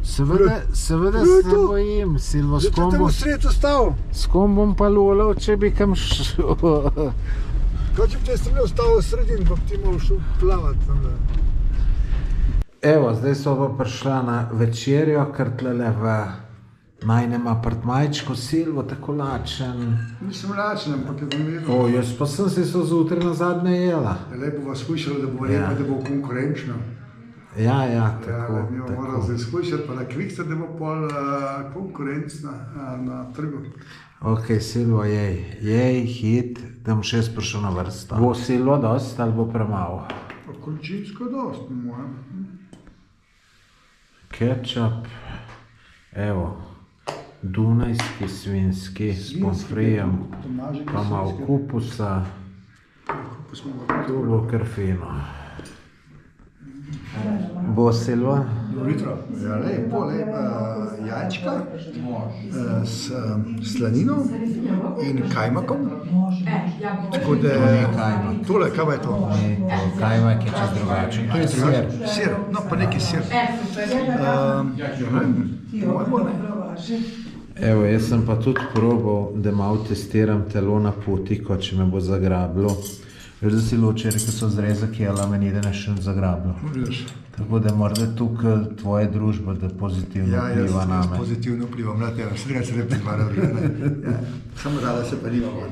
Seveda se bojim, Silvo, s kom bom... Zdaj te bo sred ostal. S kom bom pa lulal, če bi kam šel. Kaj če bi te strmel ostalo v sredini, pa bi ti moral šel plavat tam da. Evo, zdaj so pa prišla na večerjo, ker tlele v najnem apartmajčku. Silvo, tako lačen. Nisem lačen, ampak je pomirno. O, jaz pa sem si so zjutraj nazadnje jela. Lepo vas skušalo, da bo lepo, da bo konkurenčno. Ja, tako. Ja, mi bomo morali zdaj skušati, pa na kviksta, da bo pol konkurencna na trgu. Ok, Silvo, jej, hit, da bom še prišel na vrsto. Bo Silvo dost ali bo premalo? Količinsko dost, moja. Ketchup, evo, Dunajski svinski s pomfrijem, pa malo kupusa, to bo kar fino. Bo Silva? Jutro. Ja, lepo, jajčka s slanino in kajmakom. Tako da... To ni kajmak. Tole, kaj je to? Kajmak je čez drugačen. To je sir. Sir, no pa neki sir. Evo, jaz sem pa tudi probal, da malo testiram telo na potiko, če me bo zagrabilo. Veš, da si včeraj, ko so zrezek jela, meni da ne še zagrabilo. Tako da morda tukaj tvoja družba, da pozitivno vpliva na me. Jaz pozitivno vplivam na tebe, srega se ne privara vrljena. Samo rada se pa nimamo.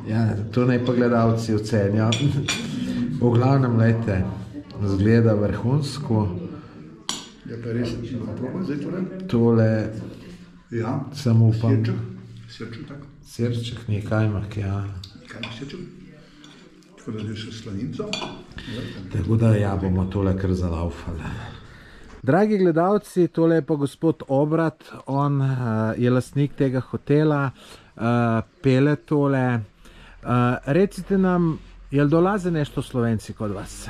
Ja, to naj pa gledalci ocenijo. V glavnem, lejte, zgleda vrhunsko. Je pa res, da probam zdaj tole? Tole, Ja. samo upam. Sirček tako. Sirček, ni kajmak, ja. Kajmak sirček. Tako da še slaninco. Tako da ja, bomo tole kar zalaufali. Dragi gledalci, tole je pa gospod Obrat, on je lastnik tega hotela, pele tole. Recite nam, jel dolaze nešto Slovenci kod vas?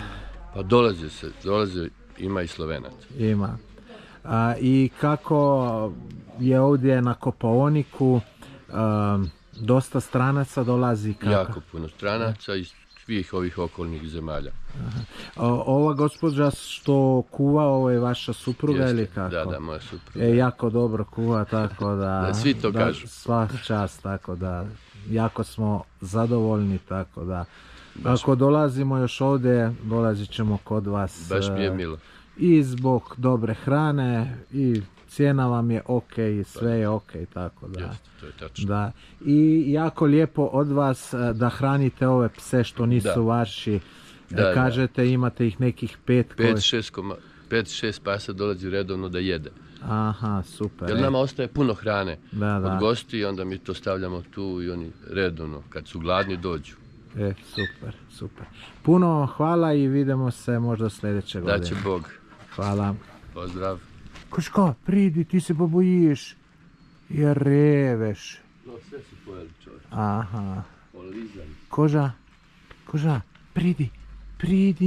Pa dolaze, ima i Slovenac. Ima. I kako je ovdje na Kopaoniku, dosta stranaca dolazi? Kako? Jako puno stranaca iz svih ovih okolnih zemalja. Ova gospođa što kuva, ovo je vaša supruga ili kako? Da, moja supruga. Jako dobro kuva, tako da... Svi to kažu. Svaka čast, tako da jako smo zadovoljni, tako da... Ako dolazimo još ovdje, dolazit ćemo kod vas. Baš mi je milo. I zbog dobre hrane, i cijena vam je ok, i sve je ok, tako da. Jeste, to je tačno. Da. I jako lijepo od vas da hranite ove pse što nisu vaši. Kažete imate ih nekih 5-6 pasa dolazi redovno da jede. Aha, super. Jer nama ostaje puno hrane od gosti i onda mi to stavljamo tu i oni redovno, kad su gladni, dođu. Super. Puno hvala i vidimo se možda sljedeće godine. Da će Bog. Hvala. Pozdrav. Koško, pridi, ti se pobojiš. Jer reveš. No, sve su pojeli čovječ. Aha. Polizani. Koža, pridi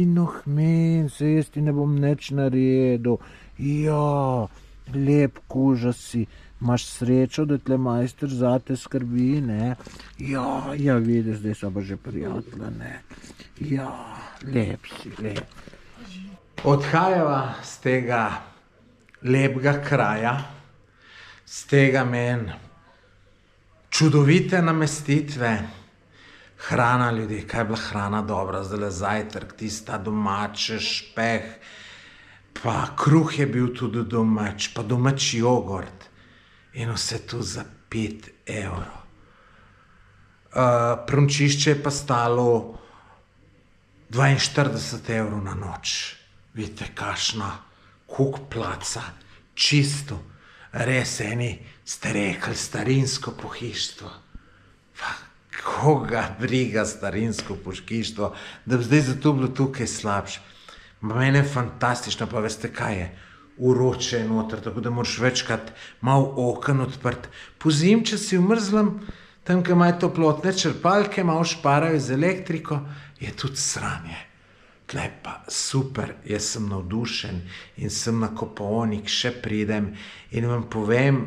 no hmen, se jesti ne bom neč naredil. Ja, lep kuža si. Imaš srečo, da tle majster zate skrbi, ne? Ja, vidiš, zdaj so pa že prijatelja, ne? Ja, lep si. Odhajava z tega lepega kraja, z tega meni čudovite namestitve, hrana ljudi, kaj je bila hrana dobra, zdaj zajtrk, tista domače špeh, pa kruh je bil tudi domač, pa domač jogurt. In vse tu za 5 evrov. Prunčišče je pa stalo 42 evrov na noč. Vidite, kašna kuk placa, čisto, res eni ste rekli starinsko pohištvo. Pa koga briga starinsko pohištvo, da bi zdaj zato bilo tukaj slabše. Mene je fantastično, pa veste kaj je? Uroče je noter, tako da moraš večkrat malo oken odprt. Pozim, če si v mrzlem, tam, ko imajo toplotne črpalke, malo šparajo z elektriko, je tudi sranje. Tle pa super, jaz sem navdušen in sem na Kopaonik, še pridem in vam povem,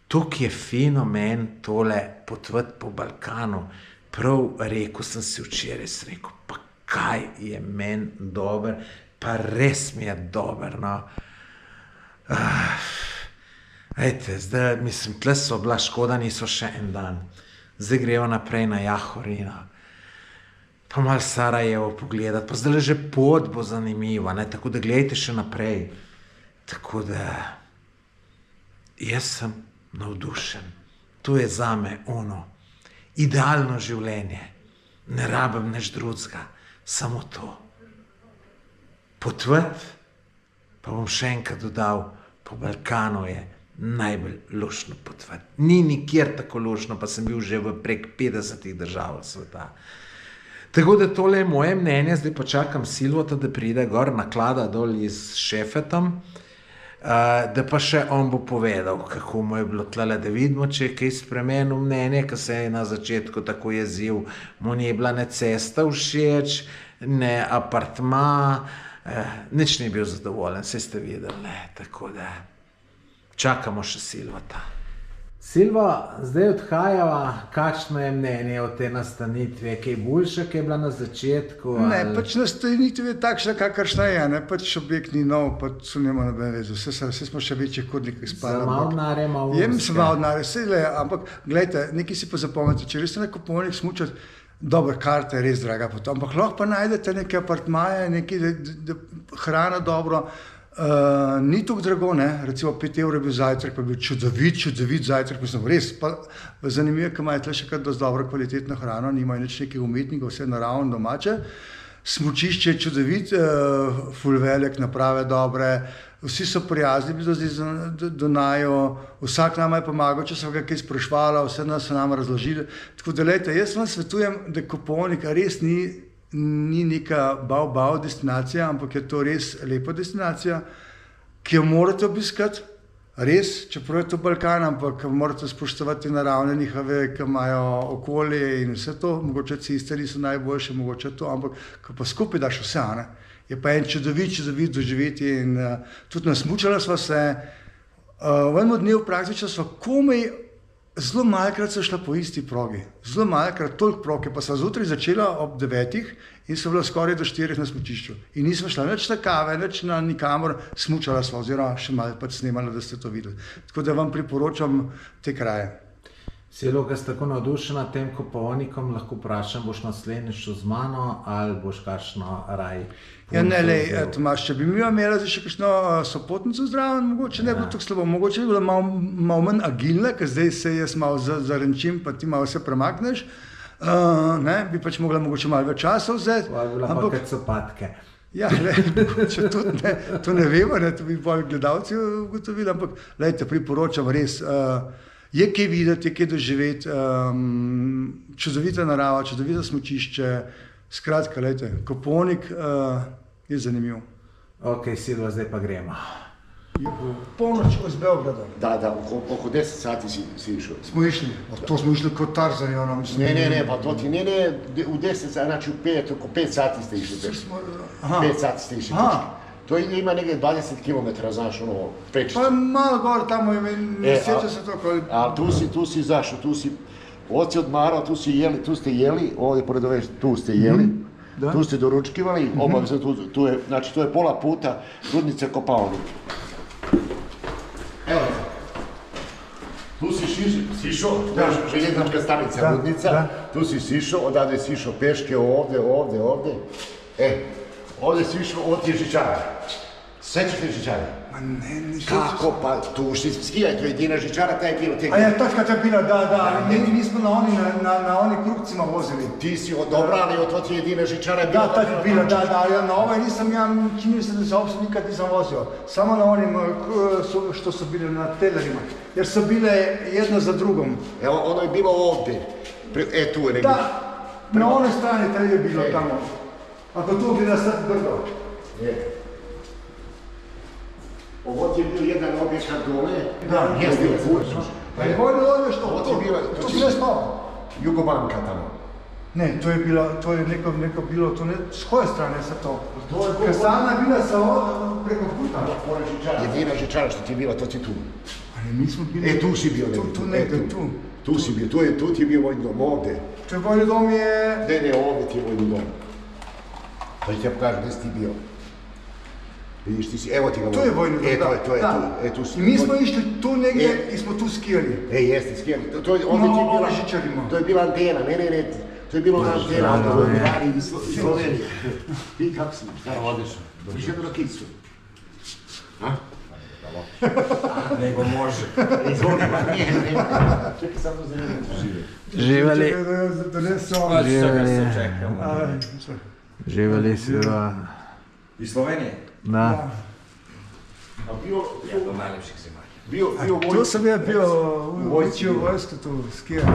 tukaj je fino meni tole potvati po Balkanu. Prav rekel sem si včeraj, rekel, pa kaj je meni dober, pa res mi je dober, no. Ejte, zdaj, mislim, tle so bila škoda, niso še en dan. Zdaj greva naprej na Jahorino. Pa malo Sarajevo pogledati, pa zdaj že pot bo zanimiva, ne, tako da gledajte še naprej. Tako da, jaz sem navdušen. To je zame ono, idealno življenje. Ne rabim nič drugega, samo to. Potvati, pa bom še enkrat dodal, po Balkanu je najbolj luštno potvati. Ni nikjer tako luštno, pa sem bil že v prek 50 držav sveta. Tako da tole je moje mnenje, zdaj pa čakam Silvota, da pride gor, naklada dol s Šefetom. Da pa še on bo povedal, kako mu je bilo tlele, da vidimo, če je kaj spremenil mnenje, ker se je na začetku tako jezil, mu ni bila ne cesta všeč, ne apartma, nič ni bil zadovoljen, saj ste videli, tako da čakamo še Silvata. Silva, zdaj odhajava, kakšno je mnenje o tej nastanitvi, kaj boljša, kaj je bila na začetku? Ne, pač nastanitve je takšna, kakršna je, ne, pač objekt ni nov, pač so nema nobene veze, vse smo še večjih hodnikih spali. Za malo denarja, malo vse. Jem se malo denarja, vse le, ampak gledajte, nekaj si pa zapomnite, če res ste na Kopovnik smučati, dobro, karta je res draga potom, ampak lahko pa najdete neke apartmaje, hrana dobro, ni tako drago, ne, recimo 5 € je bil zajtrk, pa je bil čudovit zajtrk, mislim, res, pa zanimivo, ker imajo tle še kar dosti dobro kvalitetno hrano, nimajo nič nekih umetnikov, vse naravno domače, smučišče je čudovit, ful velik, naprave dobre, vsi so prijazni bili do naju, vsak nama je pomagal, če so ga kaj sprašvala, vse nas so nam razložili, tako da lejte, jaz vam svetujem, da Kopovnik res ni neka bav destinacija, ampak je to res lepa destinacija, ki jo morate obiskati, res, čeprav je to Balkan, ampak morate spoštovati naravne njihove, ki imajo okolje in vse to, mogoče ceste niso najboljše, mogoče to, ampak ko pa skupaj daš vse, ne, je pa en čudovit doživeti in tudi nasmučala sva se, v enem dnevu praktično sva komaj, zelo malkrat so šla po isti progi, zelo malkrat, toliko proge, pa sva zjutraj začela ob 9 in so bila skoraj do 4 na smučišču. In nisva šla nič na kave, nič na nikamor, smučala sva oziroma še malo pač snemala, da ste to videli. Tako da vam priporočam te kraje. Silo, ko ste tako navdušena tem Kopovnikom, lahko vprašam, boš naslednjič z mano ali boš kakšno raj? Ja, ne, lej, Tomaž, če bi mi imela še kakšno sopotnico zraven, mogoče ne bi bilo tako slabo, mogoče bi bila malo manj agilna, ker zdaj se jaz malo zarenčim, pa ti malo se premakneš, bi pač mogla mogoče malo več časa vzeti. To je bila pa kot sopatke. Ja, če tudi ne, to ne vemo, to bi bolj gledalci ugotovili, ampak lejte, priporočam res, je kaj videti, je kaj doživeti, čudovita narava, čudovito smučišče, skratka, lejte, Kopovnik je zanimiv. Ok, Silva, zdaj pa gremo. Polnoč iz Beograda. Da, oko 10 sati si išel. Smo išli, to smo išli kot Tarzan. Ne, pa to ti, v 10 sati, znači oko 5 sati ste išli peške. 5 sati ste išli peške. To ima nekaj 20 km, znaš, ono, prečište. Pa malo gore tamo, ne sjeća se to koji... Ali tu si zašao, tu si oci odmarao, tu ste jeli, ovdje pored ove, tu ste jeli, tu ste doručkivali, obavezno tu je, znači to je pola puta Rudnice Kopaonik. Evo, tu si sišao, željeznička stanica Rudnica, tu si sišao, odavde si išao peške ovdje, ovdje si išao od tih žičara. Sećaš te žičare? Ma ne, ne sećam. Kako pa, tu skijaj, to je jedina žičara, ta je bila. A ja, tačka ta je bila, da, mi smo na oni krupcima vozili. Ti si odobrali, to ti je jedina žičara bila. Da, ta je bila, da, ja na ovaj nisam, ja čini se da se uopšte nikad nisam vozio. Samo na onim, što su bile na telerima, jer su bile jedna za drugom. Evo, ono je bilo ovdje, tu je negdje. Da, na onoj strani taj je bilo tamo. Ako tu gleda sad brdo. Ovo ti je bio jedan objekat dole, jeste bio put. Pa je bolje ovdje što? Ovo ti je bila, to si ne spao. Jugobanka tamo. Ne, to je neko bilo, to ne, s koje strane je sad to? Kastana je bila preko puta. Jedina žičara što ti je bila, to ti tu. Ali nismo bili... Tu si bio negdje. Tu negdje, tu. Tu si bio, tu ti je bio vojni dom, ovdje. To je vojni dom je... Ne, ovdje ti je vojni dom. To ću ti ja pokažem gdje si ti bio. Vidiš, ti si, evo ti ga vojni dom. Tu je vojni dom, da. Tu si. I mi smo išli tu negdje i smo tu skijali. Jeste, skijali. To je bila antena, ne. To je bilo antena, iz Slovenije. I kako si? Vodiš. Još jednu rakicu. Nego može. Izvoli, pa nije. Čekaj samo za njegu. Živeli. Živeli. Živeli Silva. Iz Slovenije? Da. Jedno najljepših zemalja. Tu sam ja bio u vojsku tu skijao.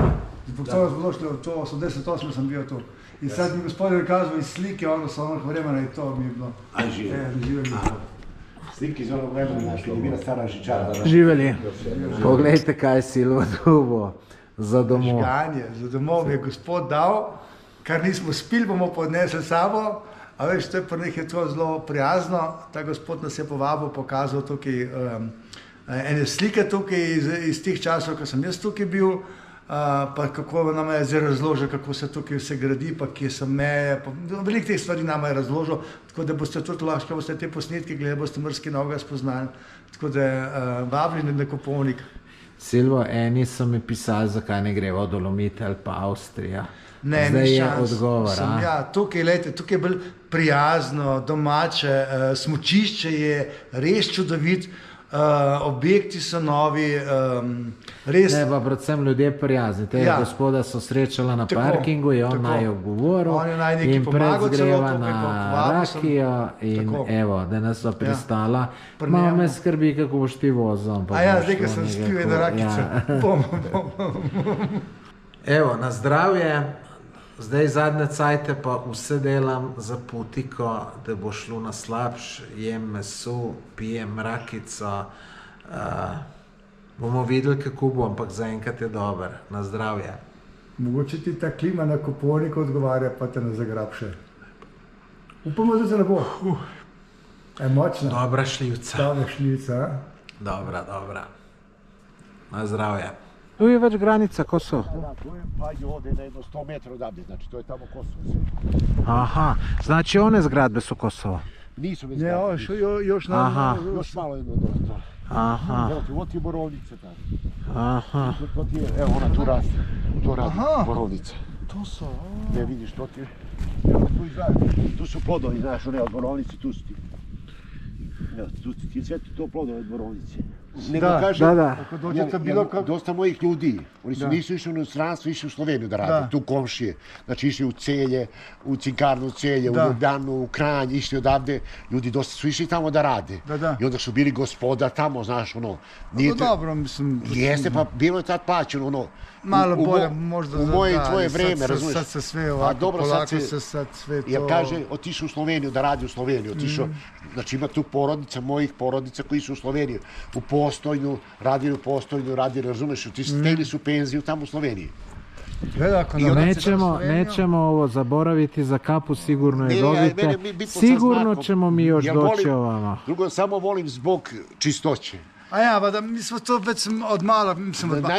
Zbog toga smo došli od to, 88 sam bio tu. I sad mi gospodin kazao iz slike, ono sa onog vremena i to mi je bilo. Aj živjeli. Živjeli. Sliki iz onog vremena, znaš, kad je bila stara žičara. Živeli. Poglejte, kaj Silvo dobo za domov. Žganje, za domov je gospod dal, kar nismo spili, bomo podnesli sabo. A veš, to je pri njih tako zelo prijazno. Ta gospod nas je povabil, pokazal tukaj ene slike tukaj iz teh časov, ko sem jaz tukaj bil. Pa kako nam je zdaj razložil, kako se tukaj vse gradi, pa kje so meje, veliko teh stvari nam je razložil, tako da boste tudi lahko, ko boste te posnetke gledali, boste mrski noga spoznali, tako da vabljeni na Kopovnik. Silvo, eni so mi pisali, zakaj ne greva v Dolomit ali pa Avstrija. Ne, zdaj je šans. odgovor. Ja, tukaj je bolj prijazno, domače, smučišče je res čudovit, objekti so novi, res. Ne, pa predvsem ljudje prijazni. Tega gospoda so srečala na parkingu, je on naj govoril in predsgreva na Rakijo in evo, danes so pristala. Malo me skrbi, kako boš ti vozil. A ja, zdaj, ko sem spil eno Rakico. Evo, na zdravje. Zdaj zadnje cajte pa vse delam za putiko, da bo šlo na slabš, jem meso, pijem Rakico. Bomo videli, kako bo, ampak zaenkrat je dober. Na zdravje. Mogoče ti ta klima na Kopovniku odgovarja, pa te ne zagrabše. Upamo, da se ne bo. Je močna. Dobra šljivca. Dobra šljivca. Dobra. Na zdravje. Tu je več granica, ko so? Da, tu je pa ovdje na jedno 100 metra odavde, znači to je tamo Kosovo. Aha, znači one zgradbe su Kosovo? Nisu već Ne, ovo još još malo jedno dosta. Aha. Evo ti, ovo ti je borovnica tamo. Aha. To ti je, evo ona tu raste, to radi borovnica. To su, Ne vidiš, to ti je, evo tu su plodovi, znaš, one od borovnice, tu su ti. Evo, tu ti sve to plodovi od borovnice. Nego kažem, ako dođete bilo kako... dosta mojih ljudi, oni su nisu išli u inostranstvo, išli u Sloveniju da rade, tu komšije. Znači išli u Celje, u Cinkarnu Celje, u Ljubljanu, u Kranj, išli odavde, ljudi dosta su išli tamo da rade. I onda su bili gospodar tamo, znaš, ono. Dobro, mislim... Jeste, pa bilo je tad plaćeno, ono. Malo bolje, možda u moje i tvoje vreme, razumiješ? Sad se sve ovako, polako se sad sve to... Ja kaže, otišao u Sloveniju da radi u Sloveniju, otišao, znači ima tu porodica, mojih porodica koji su u Sloveniji, u Postojnu, radili u Postojnu, razumiješ, stegli su penziju tamo u Sloveniji. Nećemo ovo zaboraviti, za kapu sigurno je dobite, sigurno ćemo mi još doći ovama. Drugo, samo volim zbog čistoće. A ja, pa da mi smo to već od mala, mislim od mala.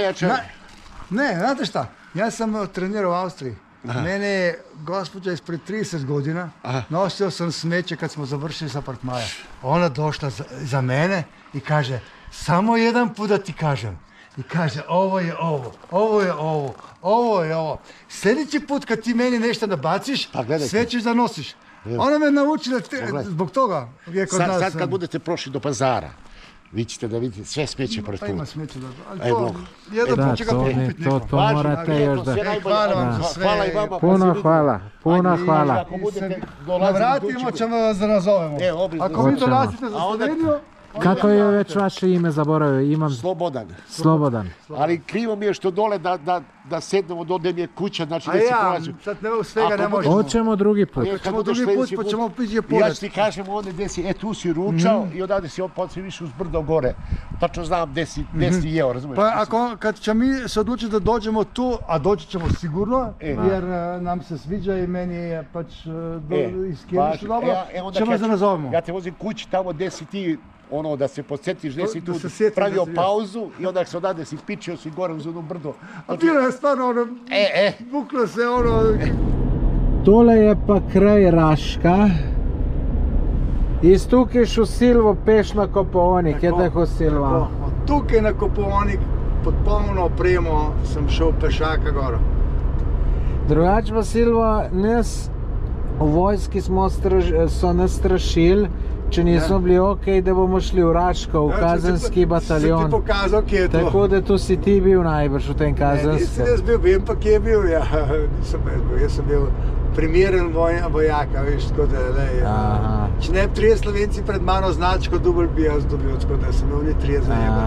Ne, znate šta, ja sam trenirao u Austriji. Mene je gospođa ispred 30 godina, nosio sam smeće kad smo završili s apartmaja. Ona došla za mene i kaže, samo jedan put da ti kažem. I kaže, ovo je ovo, ovo je ovo, ovo je ovo. Sljedeći put kad ti meni nešto nabaciš, sve ćeš da nosiš. Ona me naučila zbog toga. Sad kad budete prošli do Pazara, vi ćete da vidite sve smeće pored puta. Pa ima smeće da... Ali to, jedan put će ga pokupiti neko. To morate još da... Hvala vam za sve. Hvala i vama. Puno hvala. Na vratima ćemo vas da nazovemo. Ako vi dolazite za Sloveniju... Kako je već vaše ime, zaboravio? Imam... Slobodan. Ali krivo mi je što dole da sednemo, dole mi je kuća, znači da si prolazim. Sad svega ne možemo. Hoćemo drugi put. Hoćemo drugi put, pa ćemo piđe pored. Ja ću ti kažem ovdje gdje si, tu si ručao i odavde si više uz brdo gore. Tačno znam gdje si jeo, razumiješ? Pa kad ćemo mi se odlučiti da dođemo tu, a doći ćemo sigurno, jer nam se sviđa i meni je pač iz Kjeriša dobro, ćemo se nazovemo. Ja te vozim kući tamo gdje si ti, ono da se podsjetiš gdje si tu pravio pauzu i onda se odavde si pičio si gore uz ono brdo. A bilo je stvarno ono, buklo se ono... Tole je pa kraj Raška. Iz tukaj šel Silvo peš na Kopovnik, je tako Silva? Tukaj na Kopovnik, pod polno opremo, sem šel pešaka gor. Drugače pa Silvo, nas v vojski so nas strašili, če nismo bili okej, da bomo šli v Raško, v kazenski bataljon. Sem ti pokazal, kje je to. Tako da tu si ti bil najbrž v tem kazenskem. Nisem jaz bil, vem pa, kje je bil, ja. Nisem jaz bil, jaz sem bil primeren vojaka, veš, tako da, lej. Če ne bi 3 Slovenci pred mano značko dobil, bi jaz dobil, tako da sem imel 3 zajeba.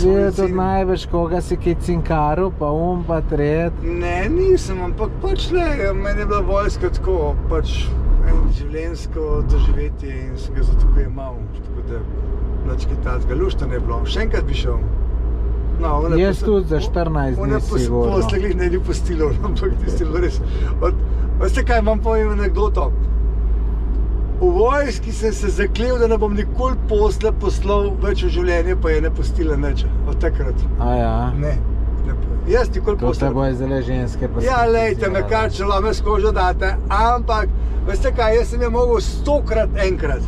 Ti je tudi najbrž, koga si kaj cinkaru, pa pa tret? Ne, nisem, ampak pač ne, meni je bila vojska tako, pač življenjsko doživetje in sem ga zato tukaj imel, tako da nič kaj takega, lušta ne bilo. Še enkrat bi šel. No, Jaz tudi za 14 dni sigurno. Posle glih ne bi pustilo, ampak tisti bilo res. Veste kaj, imam povem anekdoto. V vojski sem se zaklel, da ne bom nikoli posle poslal več v življenje, pa je ne pustila nič od takrat. A ja? Ne. Jaz nikoli To posle. te bojo zelo ženske pa Ja, lejte, me kar čelo, me skožo date, ampak, veste kaj, jaz sem je mogel 100-krat enkrat.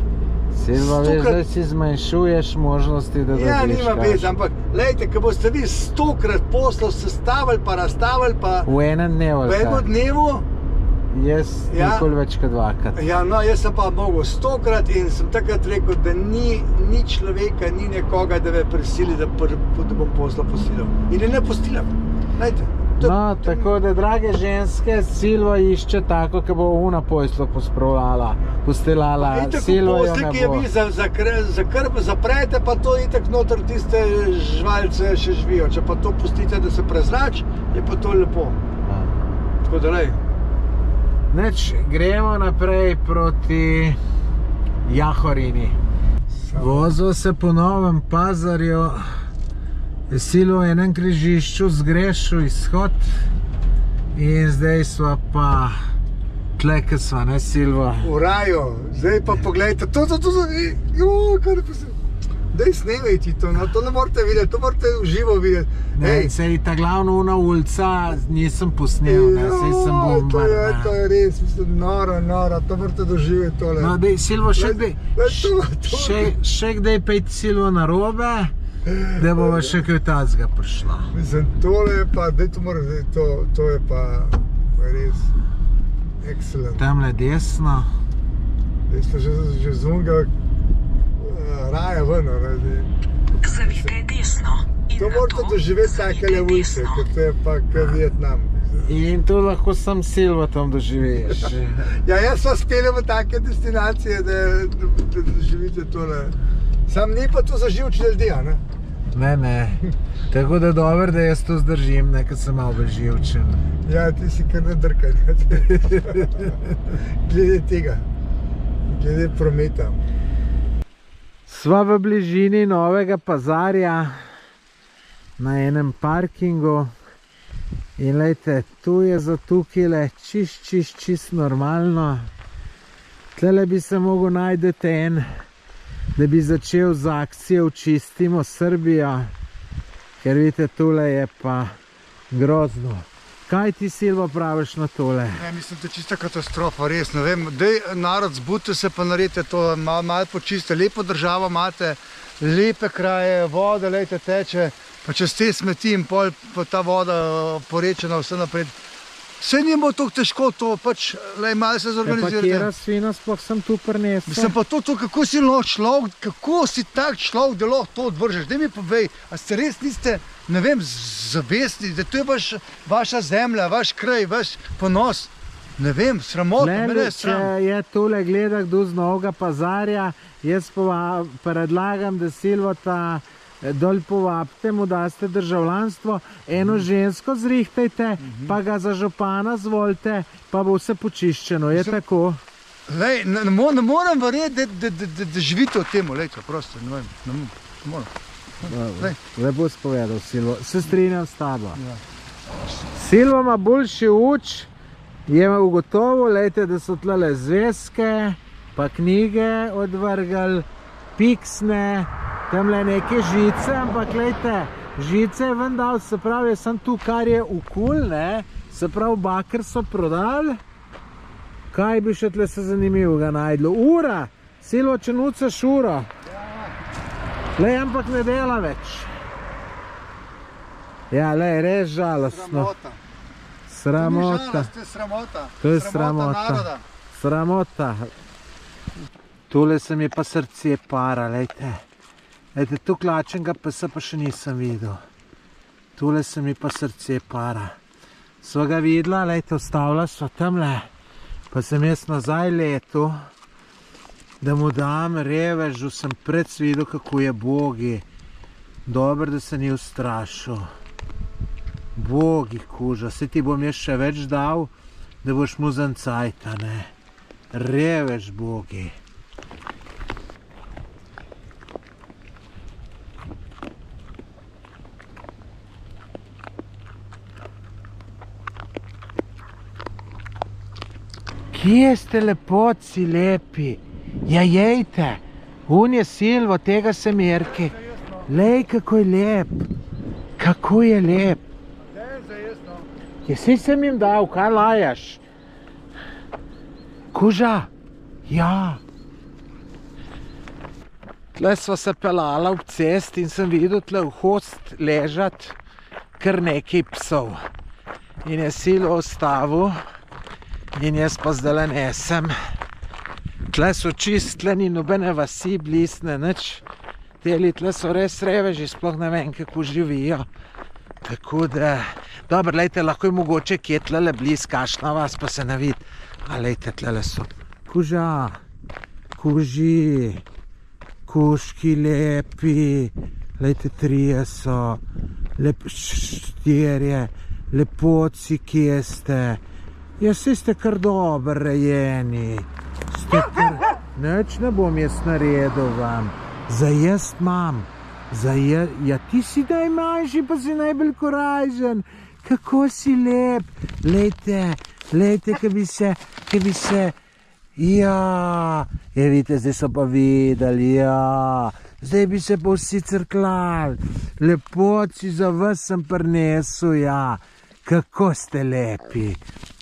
Silva, veš, 100-krat. zdaj si zmanjšuješ možnosti, da Ja, dobiš nima veze, ampak, lejte, ko boste vi 100-krat poslal, sestavili pa razstavili pa V enem dnevu, v enem dnevu, Jaz Ja. nikoli več kot 2-krat. ja, no, jaz sem pa mogel 100-krat in sem takrat rekel, da ni človeka, ni nekoga, da me prisili, da bom poslal posilil. In je ne postilam. Lejte. No, tako da, drage ženske, Silva išče tako, ki bo una poslo pospravljala, postelala. Itak v Silva jo posli, ne ki je bo. vi za krp zaprete, pa to itak noter tiste žvalce še živijo. Če pa to pustite, da se prezrač, je pa to lepo. Ja. Tako da lej. Neč, gremo naprej proti Jahorini. Vozil se po Novem Pazarju, Silvo v enem križišču zgrešil izhod in zdaj sva pa tle, ko sva, ne Silvo? V raju, zdaj pa pogledajte, to, kar je posebno. Daj snemajte to, no, to ne morate videti, to morate v živo videti. Ne, sej ta glavna una ulica nisem posnel, ne, sej sem bombar, To je res, mislim, noro, to morate doživeti tole. No, dej, Silvo, še kdaj, To- še kdaj pejti Silvo na robe, da bova še kaj tacga prišla. Mislim, tole je pa, daj to moram, to je pa res excellent. Tamle desno. Zdaj smo že zunga raja ven, ne. Zavijte desno in To morate doživeti takele ulice, ker to je pa kar Vietnam. In tu lahko sam Silvo tam doživeš. Ja, jaz sem spelil v take destinacije, da doživite tole. Sam ni pa to za živčne ljudi, a ne? Ne. Tako da dobro, da jaz to zdržim, ne, ker sem malo bolj živčen. Ja, ti si kar nadrkan. Glede tega, glede prometa. Sva v bližini Novega Pazarja na enem parkingu in lejte, tu je za tukaj čist normalno. Tlele bi se mogel najti en, da bi začel z akcijo Očistimo Srbijo, ker vidite, tule je pa grozno. Kaj ti, Silvo, praviš na tole? Ja, mislim, to je čista katastrofa, res, ne vem. Dej, narod, zbudite se pa naredite to, malo počiste, lepo državo imate, lepe kraje, voda, lejte, teče, pa čez te smeti in pol pa ta voda porečena vse naprej. Vse ni bo tako težko to, pač, lej, malo se Pa zorganizirate. kjera svina sploh sem tu prinesel? Mislim pa to, kako si človek, kako si tak človek, da lahko to odvržeš. Daj mi povej, a ste res niste, ne vem, zavestni, da to je vaša zemlja, vaš kraj, vaš ponos. Ne vem, sramota, mene je sram. Če je tole gleda kdo z Novega Pazarja, jaz pa predlagam, da Silvota dol povabite, mu daste državljanstvo, eno žensko zrihtajte, pa ga za župana zvolite, pa bo vse počiščeno, je tako? Lej, ne moram verjeti, da živite v temu, lejte, prosto, ne vem, ne moram. Lej. Lepo spovedal, Silvo, se strinjam s tabo. Silvo ima boljši uč, je ugotovil, lejte, da so tlele zvezke, pa knjige odvrgali, piksne, tamle neke žice, ampak lejte, žice je ven dal, se pravi, sem tu, kar je ukul, ne, se pravi, baker so prodali. Kaj bi še tle se zanimivega najdlo? Ura! Silvo, če nucaš uro. Lej, ampak ne dela več. Ja, lej, res žalostno. Sramota. To je sramota. To je sramota. Sramota. Tule se mi pa srce para, lejte. Lejte, tu klačenega psa pa še nisem videl. Tule se mi pa srce para. Sva ga videla, lejte, ustavila sva tamle. Pa sem jaz nazaj letel, da mu dam revežu, sem predsvidel, kako je bogi. Dobro, da se ni ustrašil. Bogi kuža, se ti bom jaz še več dal, da boš mu zancajta, ne. revež bogi. Kje ste lepotci lepi? Ja, jejte, on je Silvo, tega sem Jerki. Lej, kako je lep. Kako je lep. Ja, saj sem jim dal, kaj lajaš? Kuža? Ja. Tle sva se pelala ob cesti in sem videl tle v host ležat kar nekaj psov. In je Silvo ustavil. In jaz pa zdaj nesem. Tle so čist, tle ni nobene vasi, blisne, nič. Teli tle so res reveži, sploh ne vem, kako živijo. Tako da, dobro, lejte, lahko je mogoče kje tlele bliz, kašna vas, pa se ne vidi. A lejte, tlele so. Kuža, kuži, kuški lepi, lejte, 3 so, lep 4, lepotci, kje ste. Ja, vsi ste kar dobro rejeni. Ste kar... Nič ne bom jaz naredil vam. Za jaz imam. Ja, ti si najmanjši, pa si najbolj korajžen. Kako si lep. Lejte, ki bi se... Ja, vidite, zdaj so pa videli, ja. Zdaj bi se pa vsi crklali. Lepotci za vas sem prinesel, ja. Kako ste lepi.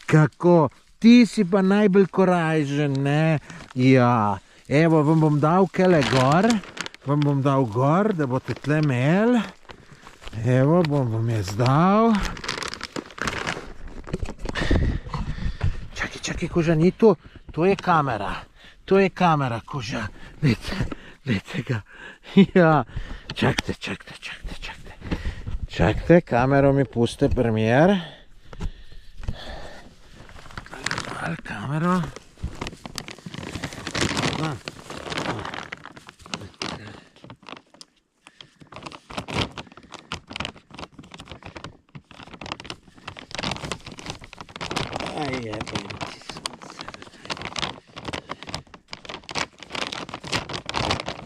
Kako? Ti si pa najbolj korajžen, ne? Ja, evo, vam bom dal kele gor. Vam bom dal gor, da boste tle imeli. Evo, bom vam jaz dal. Čakaj, Kuža, ni to. To je kamera. To je kamera, Kuža. Lejte ga. Ja, čakajte. Čakajte, kamero mi puste premier. Kamero.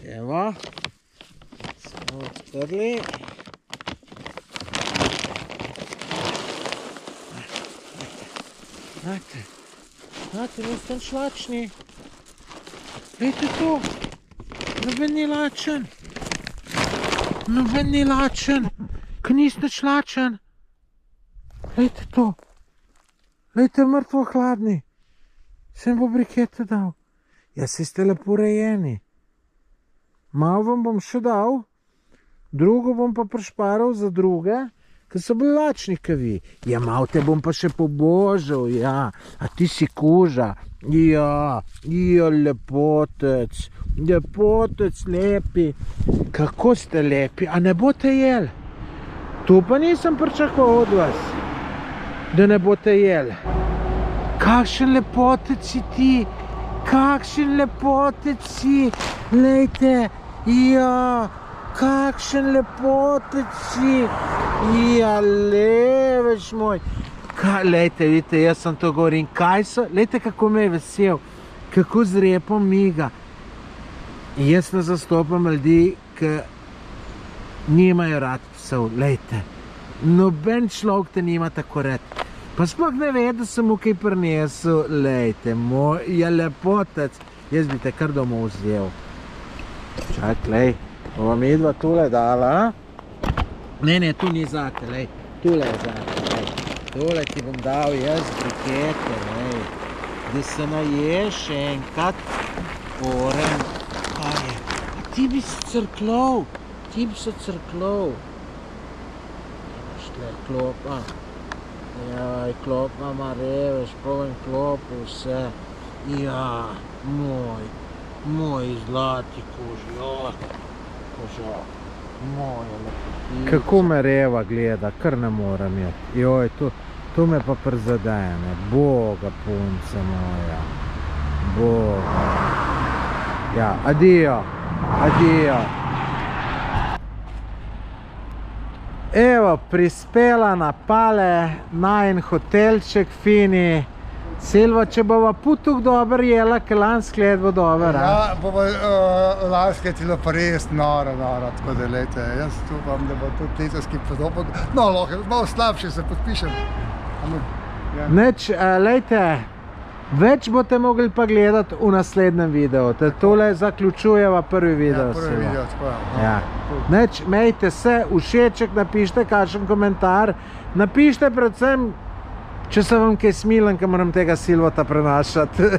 Evo. Smo odprli. Znate, niste šlačni. Vidite to? Noben ni lačen. Ko niste šlačen. Vidite to? Vidite, mrtvo hladni. Sem bo brikete dal. Ja, si ste lepo rejeni. Malo vam bom še dal, drugo bom pa prišparal za druge, ki so bili lačni, kaj vi. Ja, malo te bom pa še pobožal, ja. A ti si Kuža. Ja, lepotec, lepi. Kako ste lepi, a ne boste jeli? To pa nisem pričakoval od vas, da ne boste jeli. Kakšen lepotec si ti, kakšen lepotec si, lejte, ja. Kakšen lepotec si. Ja, levež moj. Lejte, vidite, jaz sem to govorim. Kaj so? Lejte, kako me je vesel. Kako z repom miga. Jaz ne zastopam ljudi, ki nimajo rad psov. Lejte, noben človek te nima tako rad. Pa sploh ne ve, da sem mu kaj prinesel. Lejte, moj je lepotec. Jaz bi te kar domov vzel. Čak, lej. Bova mi dva tule dala. Ne, tu ni zate, lej. Tule je zate, lej. Tule ti bom dal jaz brikete, lej. Da se naješ enkrat orem. Kaj je? Ti bi se crklov. Imaš tle klopa. Jaj, klopa ima revež, povem klopu vse. Ja, moj zlati Kuža. Kuža, moja lepotica. Kako me Reva gleda, kar ne morem jeti. Joj, to me pa prizadene. Boga, punca moja. Boga. Ja, adijo. Evo, prispela na Pale, najin hotelček fini. Silva, če bova putuk dober jela, ke lanski let bo dober, Ja, bova lanski let bilo pa res noro, tako da lejte, jaz upam, da bo tudi letos podobno. No, lahko, malo slabše se podpišem. Neč, lejte, več boste mogli pa gledati v naslednjem videu. Tole zaključujeva prvi video. Ja, prvi video, tako je. Ja. Neč, mejte se, všeček, napište kakšen komentar. Napište predvsem, če se vam kaj smilim, ker moram tega Silvota prenašati.